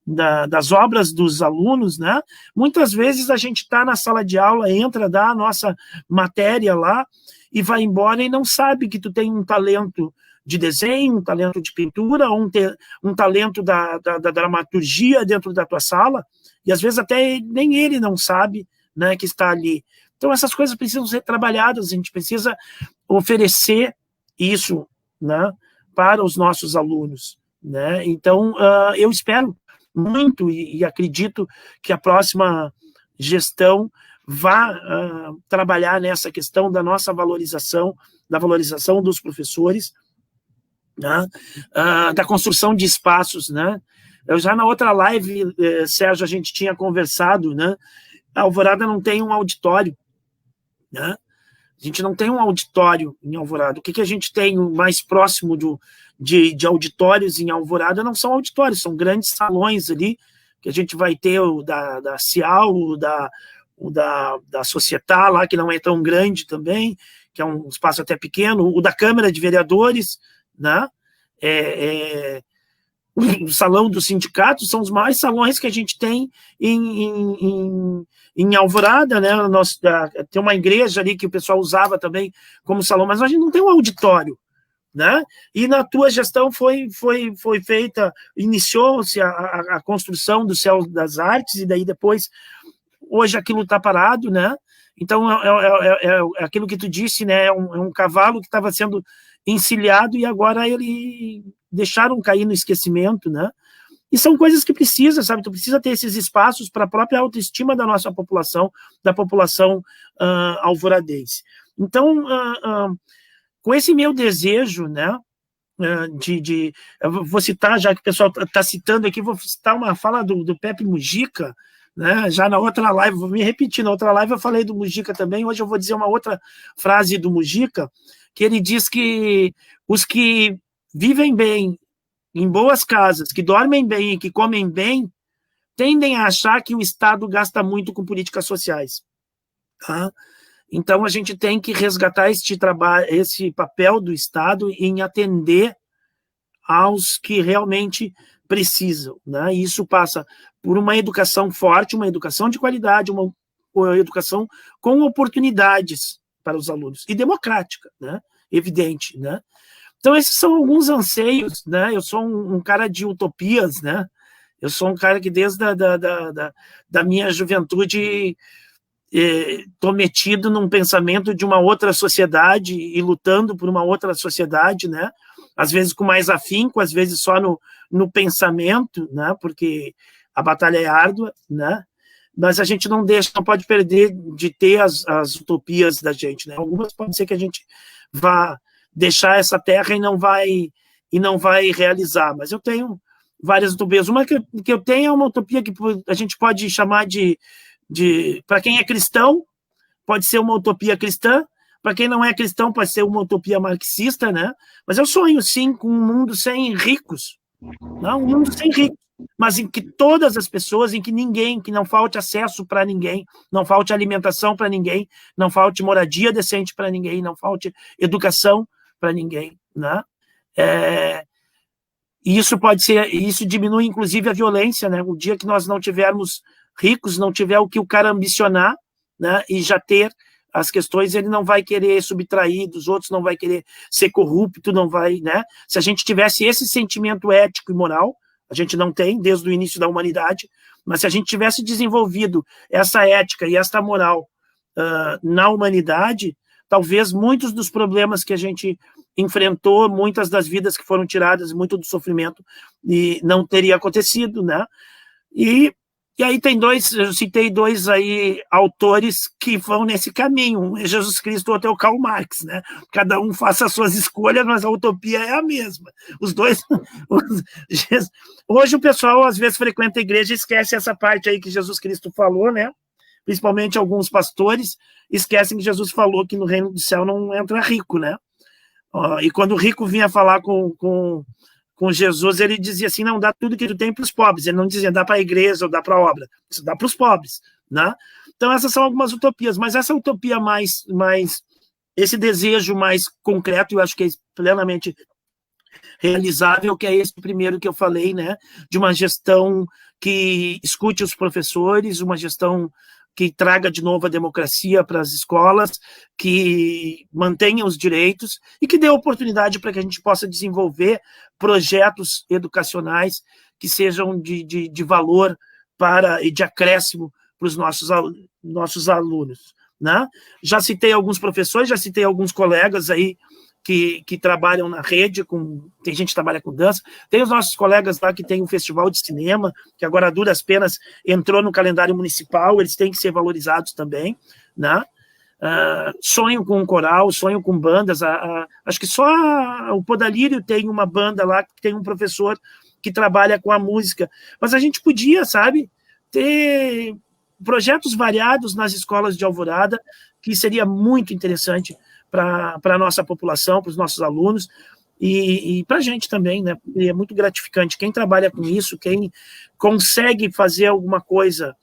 das obras dos alunos, né? Muitas vezes a gente está na sala de aula, entra, dá a nossa matéria lá e vai embora e não sabe que tu tem um talento de desenho, um talento de pintura, um talento da dramaturgia dentro da tua sala, e às vezes até nem ele não sabe, né, que está ali. Então essas coisas precisam ser trabalhadas, a gente precisa oferecer isso, né, para os nossos alunos, né? Então eu espero muito e acredito que a próxima gestão vá trabalhar nessa questão da nossa valorização, da valorização dos professores, né? Da construção de espaços, né? Eu já na outra live, Sérgio, a gente tinha conversado, né? A Alvorada não tem um auditório, né? A gente não tem um auditório em Alvorada. O que a gente tem mais próximo de auditórios em Alvorada não são auditórios, são grandes salões ali, que a gente vai ter o da Cial, o da Societá, lá, que não é tão grande também, que é um espaço até pequeno, o da Câmara de Vereadores, né? O salão do sindicato são os maiores salões que a gente tem em Alvorada, né? Tem uma igreja ali que o pessoal usava também como salão, mas a gente não tem um auditório, né? E na tua gestão foi feita, iniciou-se a construção do Céu das Artes, e daí depois, hoje aquilo está parado, né? Então é aquilo que tu disse, né? É um cavalo que estava sendo encilhado e agora ele deixaram cair no esquecimento, né? E são coisas que precisa, sabe? Tu precisa ter esses espaços para a própria autoestima da nossa população, da população alvoradense. Então, com esse meu desejo, né? Eu vou citar, já que o pessoal está citando aqui, vou citar uma fala do Pepe Mujica, né? Já na outra live, vou me repetir, na outra live eu falei do Mujica também, hoje eu vou dizer uma outra frase do Mujica, que ele diz que os que vivem bem, em boas casas, que dormem bem e que comem bem, tendem a achar que o Estado gasta muito com políticas sociais. Tá? Então, a gente tem que resgatar esse papel do Estado em atender aos que realmente precisam, né? E isso passa por uma educação forte, uma educação de qualidade, uma educação com oportunidades para os alunos, e democrática, né? Evidente, né? Então, esses são alguns anseios, né? Eu sou um cara de utopias, né? Eu sou um cara que desde da minha juventude estou metido num pensamento de uma outra sociedade e lutando por uma outra sociedade, né? Às vezes com mais afinco, às vezes só no pensamento, né? Porque a batalha é árdua, né? Mas a gente não pode perder de ter as utopias da gente, né? Algumas pode ser que a gente vá deixar essa terra e não vai realizar, mas eu tenho várias utopias. Uma que eu tenho é uma utopia que a gente pode chamar de para quem é cristão, pode ser uma utopia cristã, para quem não é cristão, pode ser uma utopia marxista, né? Mas eu sonho, sim, com um mundo sem ricos, não? Um mundo sem ricos, mas em que todas as pessoas, em que não falte acesso para ninguém, não falte alimentação para ninguém, não falte moradia decente para ninguém, não falte educação para ninguém, né? Isso diminui, inclusive, a violência, né? O dia que nós não tivermos ricos, não tiver o que o cara ambicionar, né? E já ter as questões, ele não vai querer subtrair dos outros, não vai querer ser corrupto, não vai, né? Se a gente tivesse esse sentimento ético e moral, a gente não tem desde o início da humanidade, mas se a gente tivesse desenvolvido essa ética e essa moral na humanidade, talvez muitos dos problemas que a gente enfrentou, muitas das vidas que foram tiradas, muito do sofrimento, e não teria acontecido, né? E aí eu citei dois aí autores que vão nesse caminho, um é Jesus Cristo, o outro é o Karl Marx, né? Cada um faça as suas escolhas, mas a utopia é a mesma. Os dois... Hoje o pessoal, às vezes, frequenta a igreja e esquece essa parte aí que Jesus Cristo falou, né? Principalmente alguns pastores esquecem que Jesus falou que no reino do céu não entra rico, né? E quando o rico vinha falar com Jesus, ele dizia assim, não, dá tudo que tu tem para os pobres. Ele não dizia, dá para a igreja ou dá para a obra. Isso dá para os pobres, né? Então, essas são algumas utopias. Mas essa utopia esse desejo mais concreto, eu acho que é plenamente realizável, que é esse primeiro que eu falei, né? De uma gestão que escute os professores, uma gestão que traga de novo a democracia para as escolas, que mantenha os direitos e que dê oportunidade para que a gente possa desenvolver projetos educacionais que sejam de valor e de acréscimo para os nossos alunos, né? Já citei alguns professores, já citei alguns colegas aí que trabalham na rede, tem gente que trabalha com dança, tem os nossos colegas lá que tem um festival de cinema, que agora a duras penas entrou no calendário municipal, eles têm que ser valorizados também, né? Sonho com um coral, sonho com bandas, acho que só o Podalírio tem uma banda lá, que tem um professor que trabalha com a música, mas a gente podia, sabe, ter projetos variados nas escolas de Alvorada, que seria muito interessante para a nossa população, para os nossos alunos, e para a gente também, né? E é muito gratificante. Quem trabalha com isso, quem consegue fazer alguma coisa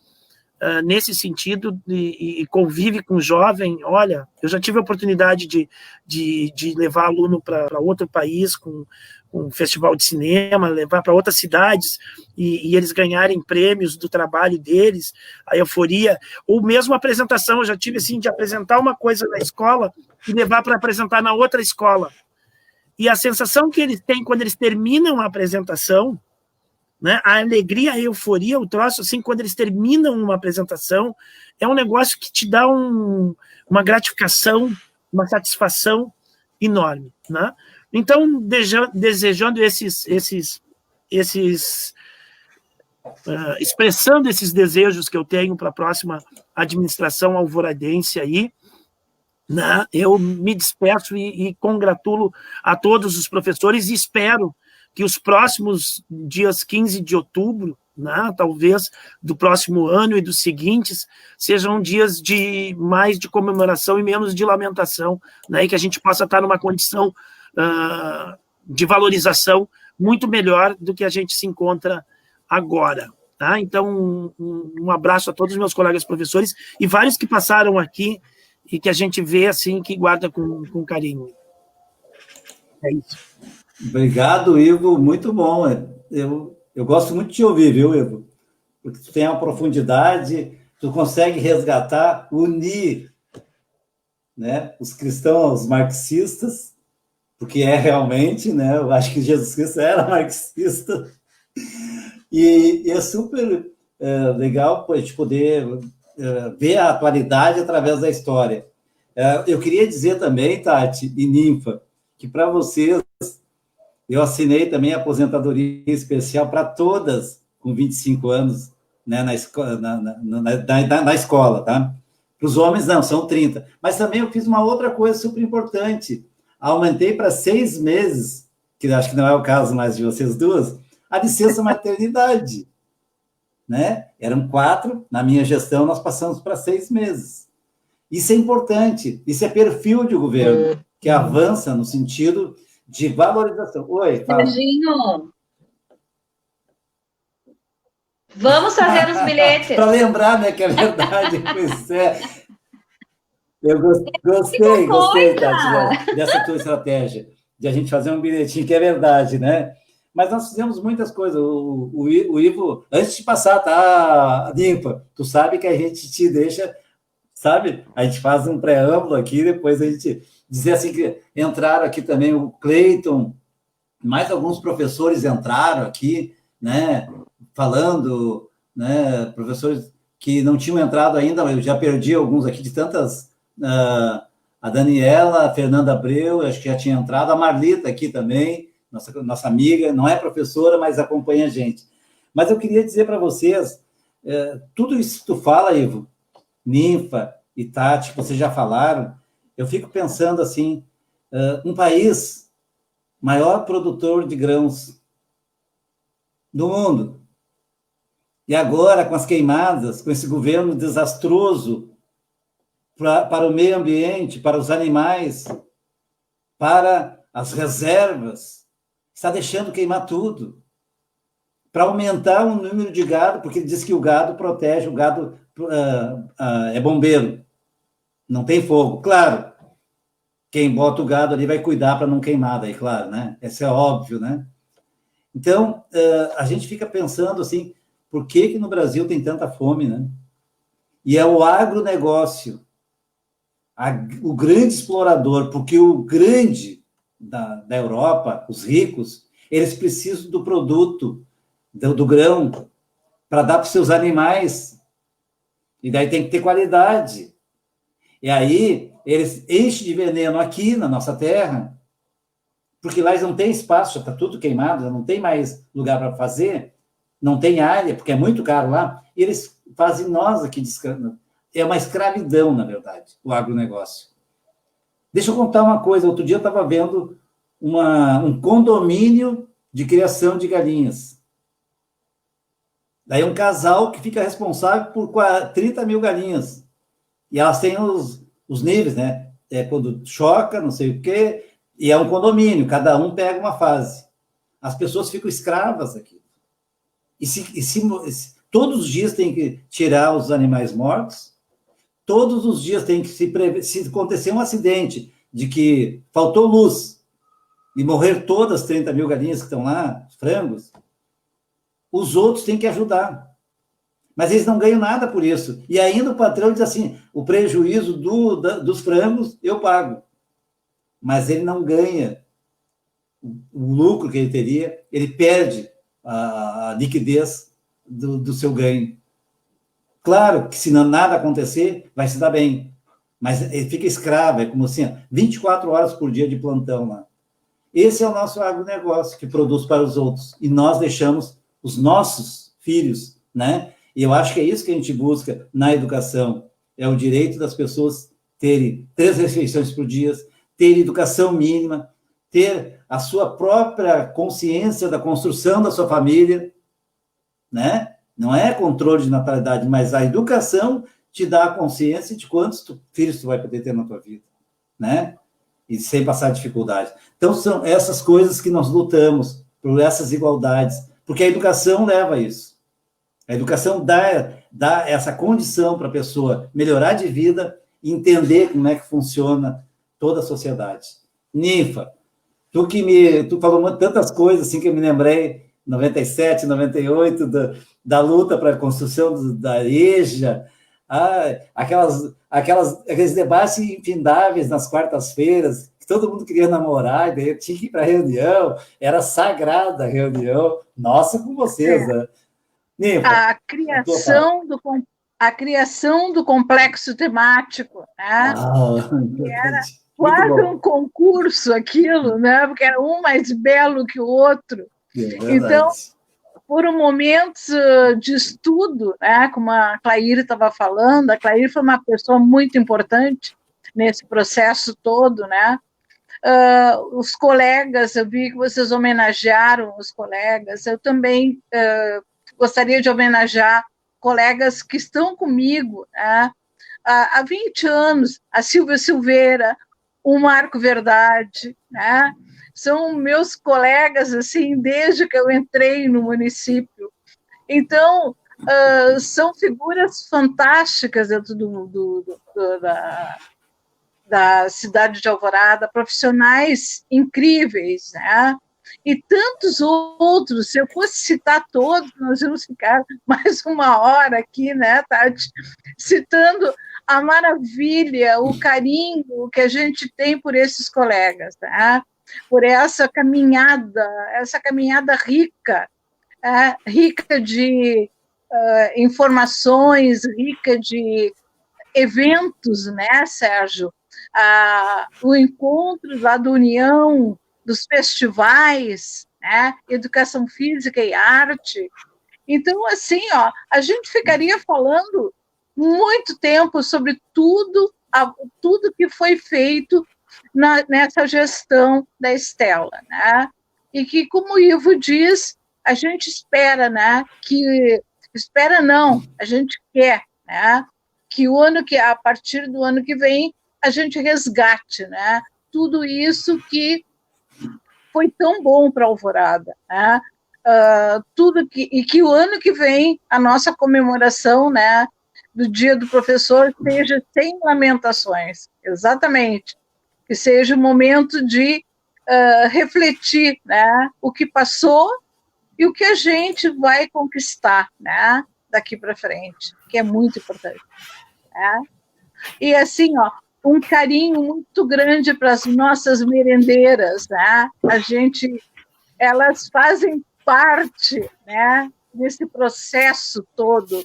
nesse sentido e convive com o jovem, olha, eu já tive a oportunidade de levar aluno para outro país, com um festival de cinema, levar para outras cidades e eles ganharem prêmios do trabalho deles, a euforia, ou mesmo a apresentação, eu já tive assim, de apresentar uma coisa na escola e levar para apresentar na outra escola. E a sensação que eles têm quando eles terminam a apresentação, né, a alegria, a euforia, o troço, assim, quando eles terminam uma apresentação, é um negócio que te dá uma gratificação, uma satisfação enorme, né? Então, desejando expressando esses desejos que eu tenho para a próxima administração alvoradense aí, né, eu me despeço e congratulo a todos os professores e espero que os próximos dias 15 de outubro, né, talvez do próximo ano e dos seguintes, sejam dias mais de comemoração e menos de lamentação, né, e que a gente possa estar numa condição de valorização muito melhor do que a gente se encontra agora. Tá? Então, um abraço a todos os meus colegas professores e vários que passaram aqui e que a gente vê assim, que guarda com carinho. É isso. Obrigado, Ivo, muito bom. Eu gosto muito de te ouvir, viu, Ivo? Porque tu tem uma profundidade, tu consegue resgatar, unir, né, os cristãos marxistas, porque é realmente, né, eu acho que Jesus Cristo era marxista, e é super legal a gente poder ver a atualidade através da história. Eu queria dizer também, Tati e Ninfa, que para vocês, eu assinei também a aposentadoria especial para todas com 25 anos, né, na escola, tá? Para os homens, não, são 30. Mas também eu fiz uma outra coisa super importante. Aumentei para 6 meses, que acho que não é o caso mais de vocês duas, a licença maternidade. Né? Eram 4, na minha gestão nós passamos para 6 meses. Isso é importante, isso é perfil de governo, que avança no sentido de valorização. Oi, fala. Serginho, vamos fazer os bilhetes. Para lembrar, né, que é verdade. Pois é. Eu gostei, Tati, dessa tua estratégia, de a gente fazer um bilhetinho, que é verdade, né? Mas nós fizemos muitas coisas. O Ivo, antes de passar, tá, Ninfa, tu sabe que a gente te deixa, sabe? A gente faz um preâmbulo aqui, depois a gente dizer assim que entraram aqui também o Cleiton, mais alguns professores entraram aqui, né? Falando, né? Professores que não tinham entrado ainda, eu já perdi alguns aqui de tantas. A Daniela, a Fernanda Abreu, acho que já tinha entrado, a Marlita aqui também, nossa amiga, não é professora, mas acompanha a gente. Mas eu queria dizer para vocês, tudo isso que tu fala, Ivo, Ninfa e Tati, que vocês já falaram, eu fico pensando assim, um país maior produtor de grãos do mundo, e agora com as queimadas, com esse governo desastroso para o meio ambiente, para os animais, para as reservas, está deixando queimar tudo, para aumentar o número de gado, porque ele diz que o gado protege, o gado é bombeiro, não tem fogo. Claro, quem bota o gado ali vai cuidar para não queimar, daí, claro, né? Isso é óbvio, né? Então, a gente fica pensando assim, por que no Brasil tem tanta fome, né? E é o agronegócio, o grande explorador, porque o grande da Europa, os ricos, eles precisam do produto, do grão, para dar para os seus animais. E daí tem que ter qualidade. E aí eles enchem de veneno aqui na nossa terra, porque lá eles não têm espaço, já está tudo queimado, já não tem mais lugar para fazer, não tem área, porque é muito caro lá, e eles fazem nós aqui de é uma escravidão, na verdade, o agronegócio. Deixa eu contar uma coisa. Outro dia eu estava vendo um condomínio de criação de galinhas. Daí um casal que fica responsável por 30 mil galinhas. E elas têm os níveis, né? Quando choca, não sei o quê, e é um condomínio, cada um pega uma fase. As pessoas ficam escravas aqui. Todos os dias tem que tirar os animais mortos, todos os dias tem que se acontecer um acidente de que faltou luz e morrer todas as 30 mil galinhas que estão lá, frangos, os outros têm que ajudar. Mas eles não ganham nada por isso. E ainda o patrão diz assim, o prejuízo dos frangos eu pago. Mas ele não ganha o lucro que ele teria, ele perde a liquidez do seu ganho. Claro que se nada acontecer, vai se dar bem, mas ele fica escravo, é como assim, 24 horas por dia de plantão lá. Esse é o nosso agronegócio, que produz para os outros, e nós deixamos os nossos filhos, né? E eu acho que é isso que a gente busca na educação, é o direito das pessoas terem 3 refeições por dia, ter educação mínima, ter a sua própria consciência da construção da sua família, né? Não é controle de natalidade, mas a educação te dá a consciência de quantos filhos tu vai poder ter na tua vida, né? E sem passar dificuldade. Então, são essas coisas que nós lutamos, por essas igualdades, porque a educação leva a isso. A educação dá essa condição para a pessoa melhorar de vida entender como é que funciona toda a sociedade. Ninfa, tu falou tantas coisas assim que eu me lembrei, 97, 98, da luta para a construção da EJA, aqueles debates infindáveis nas quartas-feiras, que todo mundo queria namorar, e daí tinha que ir para a reunião, era sagrada a reunião, nossa, com vocês, né? Ninfa, a criação do complexo temático, né? Que era quase um concurso aquilo, né? Porque era um mais belo que o outro. Então, foram momentos de estudo, né? Como a Claire estava falando, a Claire foi uma pessoa muito importante nesse processo todo, né? Os colegas, eu vi que vocês homenagearam os colegas, eu também gostaria de homenagear colegas que estão comigo, né? Há 20 anos, a Silvia Silveira, o Marco Verdade, né? São meus colegas, assim, desde que eu entrei no município. Então, são figuras fantásticas dentro da cidade de Alvorada, profissionais incríveis, né? E tantos outros, se eu fosse citar todos, nós íamos ficar mais uma hora aqui, né, Tati? Citando a maravilha, o carinho que a gente tem por esses colegas, né? Por essa caminhada rica, rica de informações, rica de eventos, né, Sérgio? O encontro lá da União, dos festivais, né? Educação física e arte. Então, assim, a gente ficaria falando muito tempo sobre tudo que foi feito nessa gestão da Estela, né? E que, como o Ivo diz, a gente espera, né? A gente quer, né? Que a partir do ano que vem a gente resgate, né? Tudo isso que foi tão bom para Alvorada, né? E que o ano que vem a nossa comemoração, né, do Dia do Professor seja sem lamentações, exatamente, que seja um momento de refletir, né, o que passou e o que a gente vai conquistar, né, daqui para frente, que é muito importante, né? E assim, um carinho muito grande para as nossas merendeiras, né? Elas fazem parte, né, desse processo todo.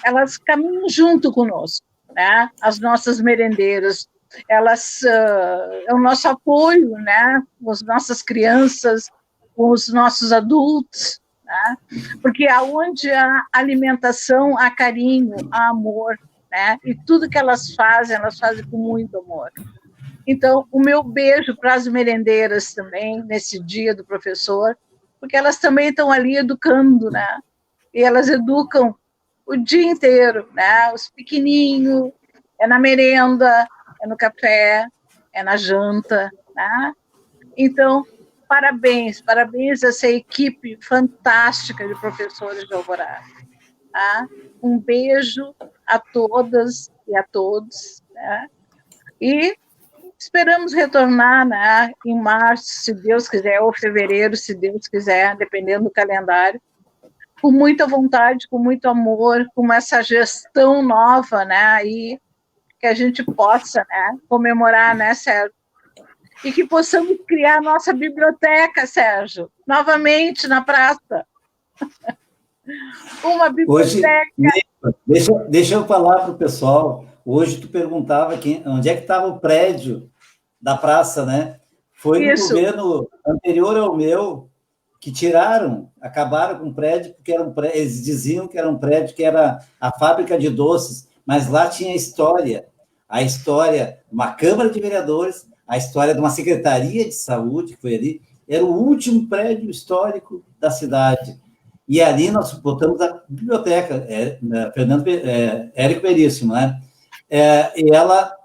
Elas caminham junto conosco, né? As nossas merendeiras, elas é o nosso apoio, né? Com as nossas crianças, com os nossos adultos, né? Porque aonde há alimentação, há carinho, há amor, né? E tudo que elas fazem com muito amor. Então, o meu beijo para as merendeiras também, nesse Dia do Professor, porque elas também estão ali educando, né? E elas educam o dia inteiro, né? Os pequenininhos, é na merenda, é no café, é na janta, né? Então, parabéns a essa equipe fantástica de professores de Alvorada. Tá? Um beijo a todas e a todos, né? E esperamos retornar, né, em março, se Deus quiser, ou fevereiro, se Deus quiser, dependendo do calendário, com muita vontade, com muito amor, com essa gestão nova, né, e que a gente possa, né, comemorar, né, Sérgio? E que possamos criar a nossa biblioteca, Sérgio, novamente na praça. Uma biblioteca. Hoje, deixa eu falar para o pessoal. Hoje tu perguntava onde é que estava o prédio da praça, né? Foi no governo anterior ao meu que acabaram com o prédio, porque eles diziam que era um prédio que era a fábrica de doces, mas lá tinha a história de uma Câmara de Vereadores, a história de uma Secretaria de Saúde, que foi ali, era o último prédio histórico da cidade. E ali nós botamos a biblioteca, Érico Veríssimo, né? E ela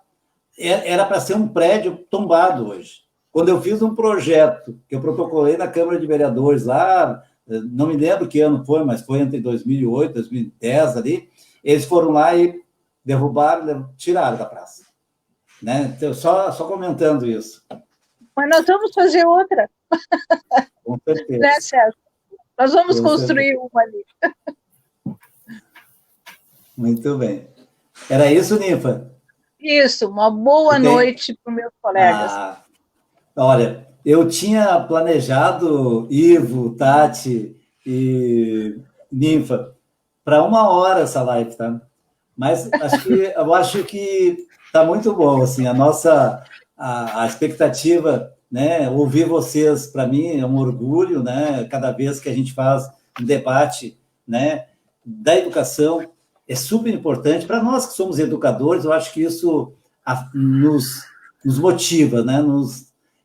era para ser um prédio tombado hoje. Quando eu fiz um projeto que eu protocolei na Câmara de Vereadores lá, não me lembro que ano foi, mas foi entre 2008 e 2010 ali, eles foram lá e derrubaram, tiraram da praça. Né? Então, só comentando isso. Mas nós vamos fazer outra. Com certeza. Né, Sérgio? Nós vamos Com construir certeza. uma ali. Muito bem. Era isso, Ninfa? Isso, uma boa noite para os meus colegas. Olha, eu tinha planejado, Ivo, Tati e Ninfa, para 1 hora essa live, tá? Mas eu acho que está muito bom, assim, a expectativa, né? Ouvir vocês, para mim, é um orgulho, né? Cada vez que a gente faz um debate, né, da educação, é super importante. Para nós que somos educadores, eu acho que isso nos motiva, né?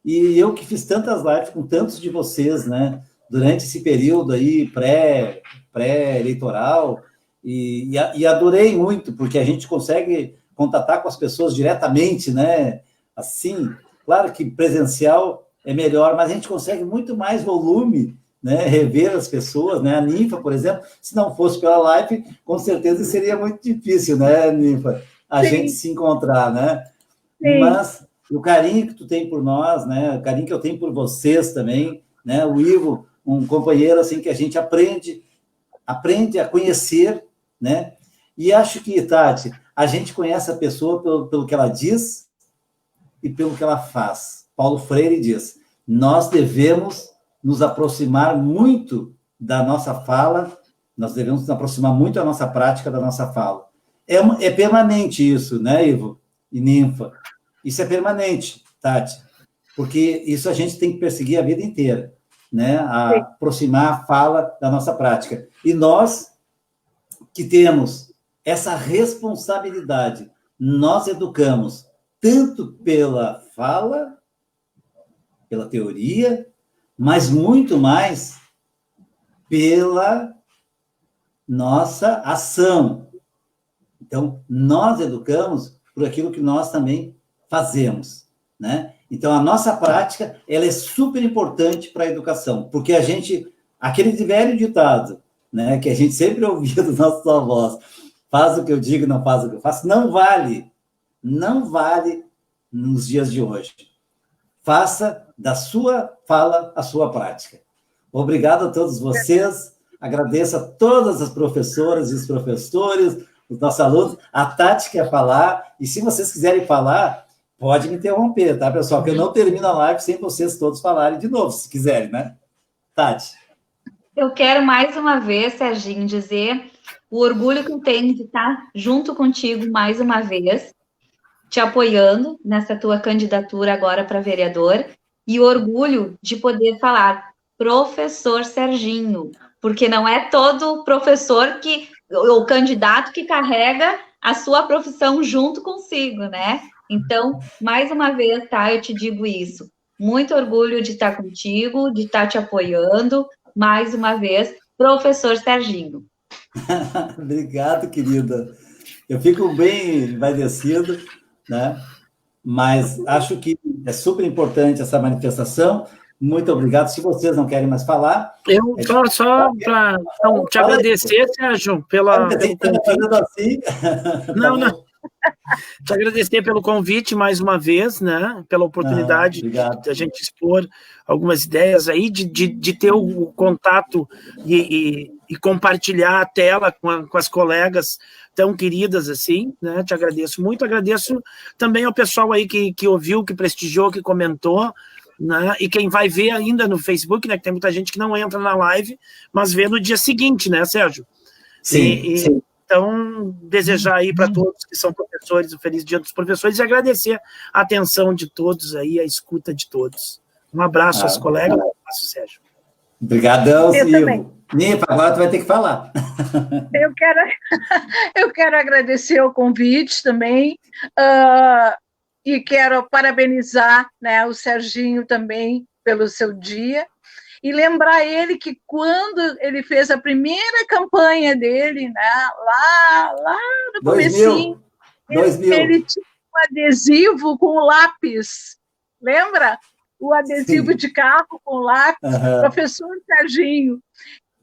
E eu que fiz tantas lives com tantos de vocês, né? Durante esse período aí pré-eleitoral, e adorei muito, porque a gente consegue contatar com as pessoas diretamente, né? Assim, claro que presencial é melhor, mas a gente consegue muito mais volume, né? Rever as pessoas, né? A Ninfa, por exemplo, se não fosse pela live, com certeza seria muito difícil, né, Ninfa? A gente se encontrar, né? Sim. Mas o carinho que tu tem por nós, né? O carinho que eu tenho por vocês também, né? O Ivo, um companheiro assim que a gente aprende a conhecer, né? E acho que, Tati, a gente conhece a pessoa pelo que ela diz e pelo que ela faz. Paulo Freire diz: nós devemos nos aproximar muito da nossa fala, nós devemos nos aproximar muito da nossa prática, da nossa fala. É permanente isso, né, Ivo e Ninfa? Isso é permanente, Tati, porque isso a gente tem que perseguir a vida inteira, né? Aproximar a fala da nossa prática. E nós que temos essa responsabilidade, nós educamos tanto pela fala, pela teoria, mas muito mais pela nossa ação. Então, nós educamos por aquilo que nós também fazemos, né? Então, a nossa prática, ela é super importante para a educação, porque a gente, aquele velho ditado, né, que a gente sempre ouvia dos nossos avós, faz o que eu digo, não faz o que eu faço, não vale nos dias de hoje. Faça da sua fala a sua prática. Obrigado a todos vocês, agradeço a todas as professoras e os professores, os nossos alunos. A Tati quer falar, e se vocês quiserem falar, pode me interromper, tá, pessoal? Porque eu não termino a live sem vocês todos falarem de novo, se quiserem, né? Tati. Eu quero mais uma vez, Serginho, dizer o orgulho que eu tenho de estar junto contigo mais uma vez, te apoiando nessa tua candidatura agora para vereador, e o orgulho de poder falar professor Serginho, porque não é todo professor o candidato que carrega a sua profissão junto consigo, né? Então, mais uma vez, tá, eu te digo isso. Muito orgulho de estar contigo, de estar te apoiando, mais uma vez, professor Serginho. Obrigado, querida. Eu fico bem envaidecido, né? Mas acho que é super importante essa manifestação. Muito obrigado. Se vocês não querem mais falar... Eu só para te agradecer, Sérgio, pela... Assim. Não. Te agradecer pelo convite mais uma vez, né? Pela oportunidade de a gente expor algumas ideias aí, de ter o contato e compartilhar a tela com as colegas tão queridas assim, né? Te agradeço muito, agradeço também ao pessoal aí que ouviu, que prestigiou, que comentou, né? E quem vai ver ainda no Facebook, né? Que tem muita gente que não entra na live, mas vê no dia seguinte, né, Sérgio? Sim. Então, desejar aí para todos que são professores, o feliz dia dos professores e agradecer a atenção de todos aí, a escuta de todos. Um abraço aos colegas, um abraço, Sérgio. Obrigadão, Silvio. Ninfa, agora tu vai ter que falar. Eu quero agradecer o convite também, e quero parabenizar, né, o Serginho também pelo seu dia, e lembrar ele que quando ele fez a primeira campanha dele, né, lá no comecinho, 2000. Ele tinha um adesivo com lápis, lembra? O adesivo de carro com lápis, professor Serginho.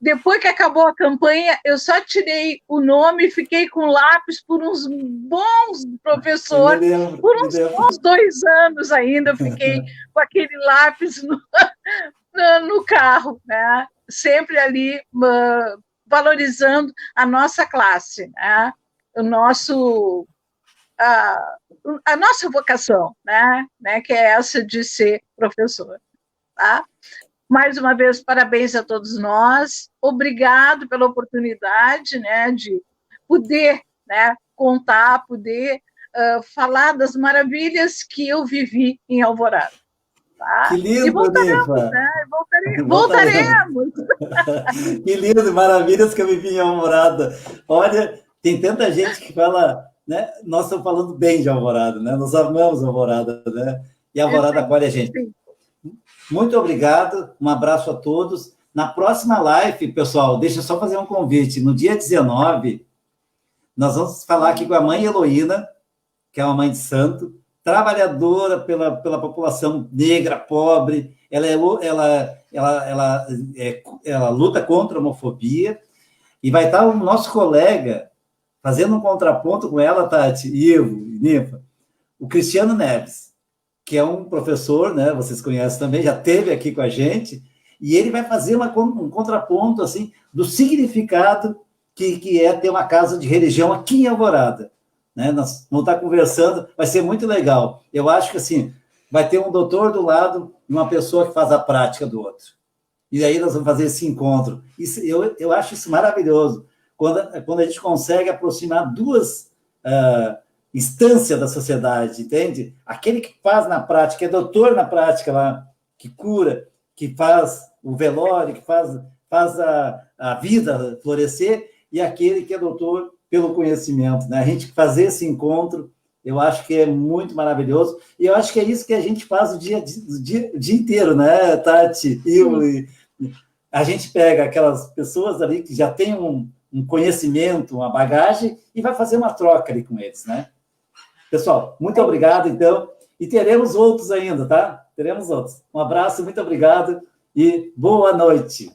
depois que acabou a campanha, eu só tirei o nome e fiquei com lápis por uns bons professores, por uns bons 2 anos ainda, eu fiquei com aquele lápis no carro, né? Sempre ali valorizando a nossa classe, né? A nossa vocação, né? Que é essa de ser professor. Tá? Mais uma vez, parabéns a todos nós. Obrigado pela oportunidade, né, de poder, né, contar, poder falar das maravilhas que eu vivi em Alvorada. Tá? Que lindo, e voltaremos, Nifa. Né? Voltaremos. Que lindo, maravilhas que eu vivi em Alvorada. Olha, tem tanta gente que fala, né? Nós estamos falando bem de Alvorada, né? Nós amamos Alvorada, né? E Alvorada acolhe a gente. Sim. Muito obrigado, um abraço a todos. Na próxima live, pessoal, deixa eu só fazer um convite. No dia 19, nós vamos falar aqui com a mãe Heloína, que é uma mãe de santo, trabalhadora pela população negra, pobre. Ela luta contra a homofobia. E vai estar o nosso colega fazendo um contraponto com ela, Tati, Ivo e Nifa, o Cristiano Neves, que é um professor, né? Vocês conhecem também, já esteve aqui com a gente, e ele vai fazer um contraponto assim do significado que é ter uma casa de religião aqui em Alvorada, né? Nós vamos estar conversando, vai ser muito legal. Eu acho que assim vai ter um doutor do lado e uma pessoa que faz a prática do outro. E aí nós vamos fazer esse encontro. Isso, eu acho isso maravilhoso quando a gente consegue aproximar duas instância da sociedade, entende? Aquele que faz na prática, é doutor na prática lá, que cura, que faz o velório, que faz a vida florescer, e aquele que é doutor pelo conhecimento, né? A gente fazer esse encontro, eu acho que é muito maravilhoso, e eu acho que é isso que a gente faz o dia inteiro, né, Tati? A gente pega aquelas pessoas ali que já têm um conhecimento, uma bagagem, e vai fazer uma troca ali com eles, né? Pessoal, muito obrigado, então, e teremos outros ainda, tá? Teremos outros. Um abraço, muito obrigado e boa noite.